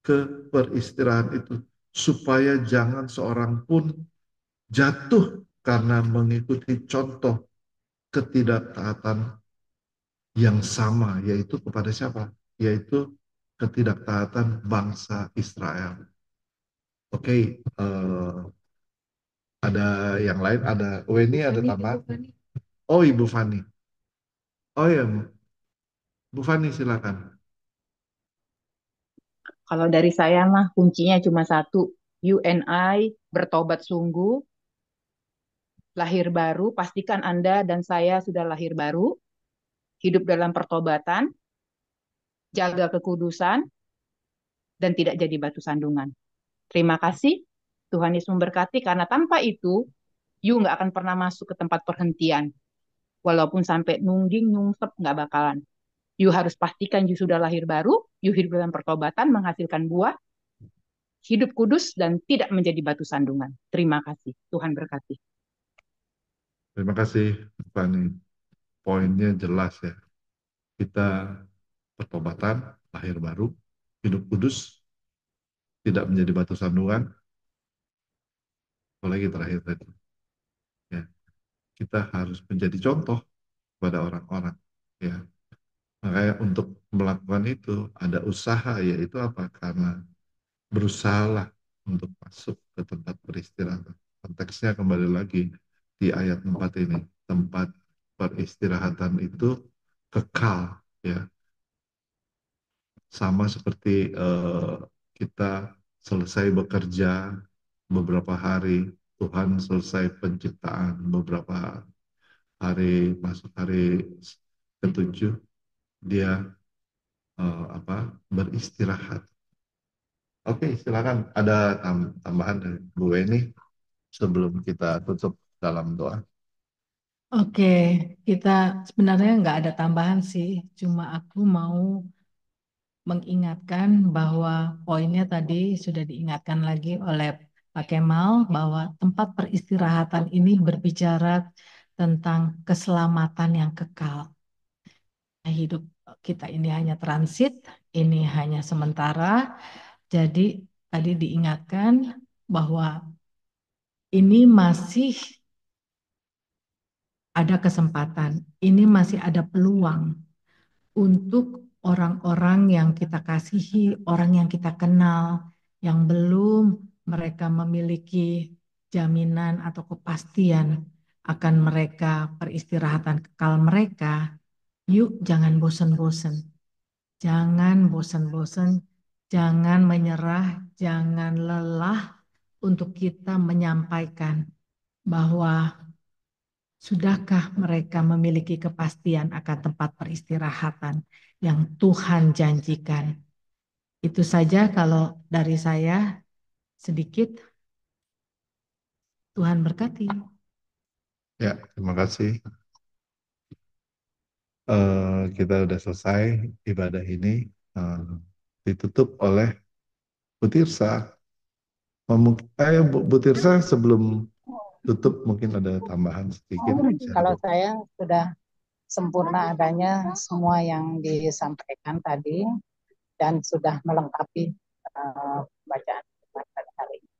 ke peristirahat itu supaya jangan seorang pun jatuh karena mengikuti contoh ketidaktaatan yang sama, yaitu kepada siapa? Yaitu ketidaktaatan bangsa Israel. Oke, ada yang lain, ada Weni, ada tambahan. Oh, Ibu Fani. Oh ya, Bu Fani silakan. Kalau dari saya mah kuncinya cuma satu, you and I bertobat sungguh, lahir baru, pastikan Anda dan saya sudah lahir baru, hidup dalam pertobatan, jaga kekudusan, dan tidak jadi batu sandungan. Terima kasih, Tuhan Yesus memberkati, karena tanpa itu, you nggak akan pernah masuk ke tempat perhentian. Walaupun sampai nungging, nyungsep, nggak bakalan. You harus pastikan you sudah lahir baru, you hidup dalam pertobatan, menghasilkan buah, hidup kudus, dan tidak menjadi batu sandungan. Terima kasih. Tuhan berkati. Terima kasih, Bu Fani. Poinnya jelas ya. Kita pertobatan, lahir baru, hidup kudus, tidak menjadi batu sandungan, apalagi terakhir tadi. Ya, kita harus menjadi contoh pada orang-orang. Ya, makanya untuk melakukan itu ada usaha, yaitu apa? Karena berusahalah untuk masuk ke tempat peristirahatan. Konteksnya kembali lagi di ayat 4 ini, tempat peristirahatan itu kekal ya. Sama seperti kita selesai bekerja beberapa hari, Tuhan selesai penciptaan beberapa hari, masuk hari ketujuh, dia beristirahat. Oke, silakan ada tambahan dari Bu Weni sebelum kita tutup dalam doa. Oke, kita sebenarnya nggak ada tambahan sih, cuma aku mau mengingatkan bahwa poinnya tadi sudah diingatkan lagi oleh Pak Kemal bahwa tempat peristirahatan ini berbicara tentang keselamatan yang kekal. Hidup kita ini hanya transit, ini hanya sementara. Jadi tadi diingatkan bahwa ini masih ada kesempatan, ini masih ada peluang untuk orang-orang yang kita kasihi, orang yang kita kenal, yang belum mereka memiliki jaminan atau kepastian akan mereka peristirahatan kekal mereka, yuk jangan bosan-bosan. Jangan bosan-bosan, jangan menyerah, jangan lelah untuk kita menyampaikan bahwa sudahkah mereka memiliki kepastian akan tempat peristirahatan yang Tuhan janjikan. Itu saja kalau dari saya sedikit. Tuhan berkati. Ya, terima kasih. Kita udah selesai ibadah ini. Ditutup oleh Bu Tirsa. Bu Tirsa, sebelum tutup mungkin ada tambahan sedikit. Kalau saya sudah sempurna adanya semua yang disampaikan tadi dan sudah melengkapi bacaan pada hari ini.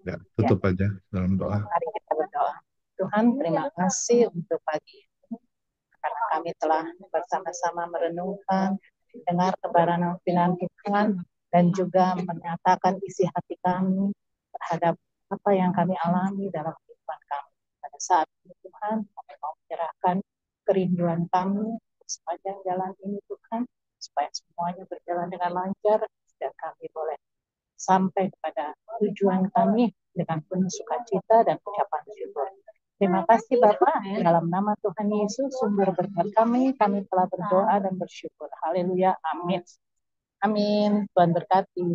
Ya, tutup aja dalam doa. Mari kita berdoa. Tuhan, terima kasih untuk pagi ini karena kami telah bersama-sama merenungkan, dengar kebenaran firman Tuhan dan juga menyatakan isi hati kami terhadap apa yang kami alami dalam kehidupan kami. Pada saat ini Tuhan, kami mau menyerahkan kerinduan kami sepanjang jalan ini Tuhan, supaya semuanya berjalan dengan lancar dan kami boleh sampai kepada tujuan kami dengan penuh sukacita dan ucapan syukur. Terima kasih Bapak, dalam nama Tuhan Yesus, sumber berkat kami telah berdoa dan bersyukur. Haleluya, amin. Amin, Tuhan berkati.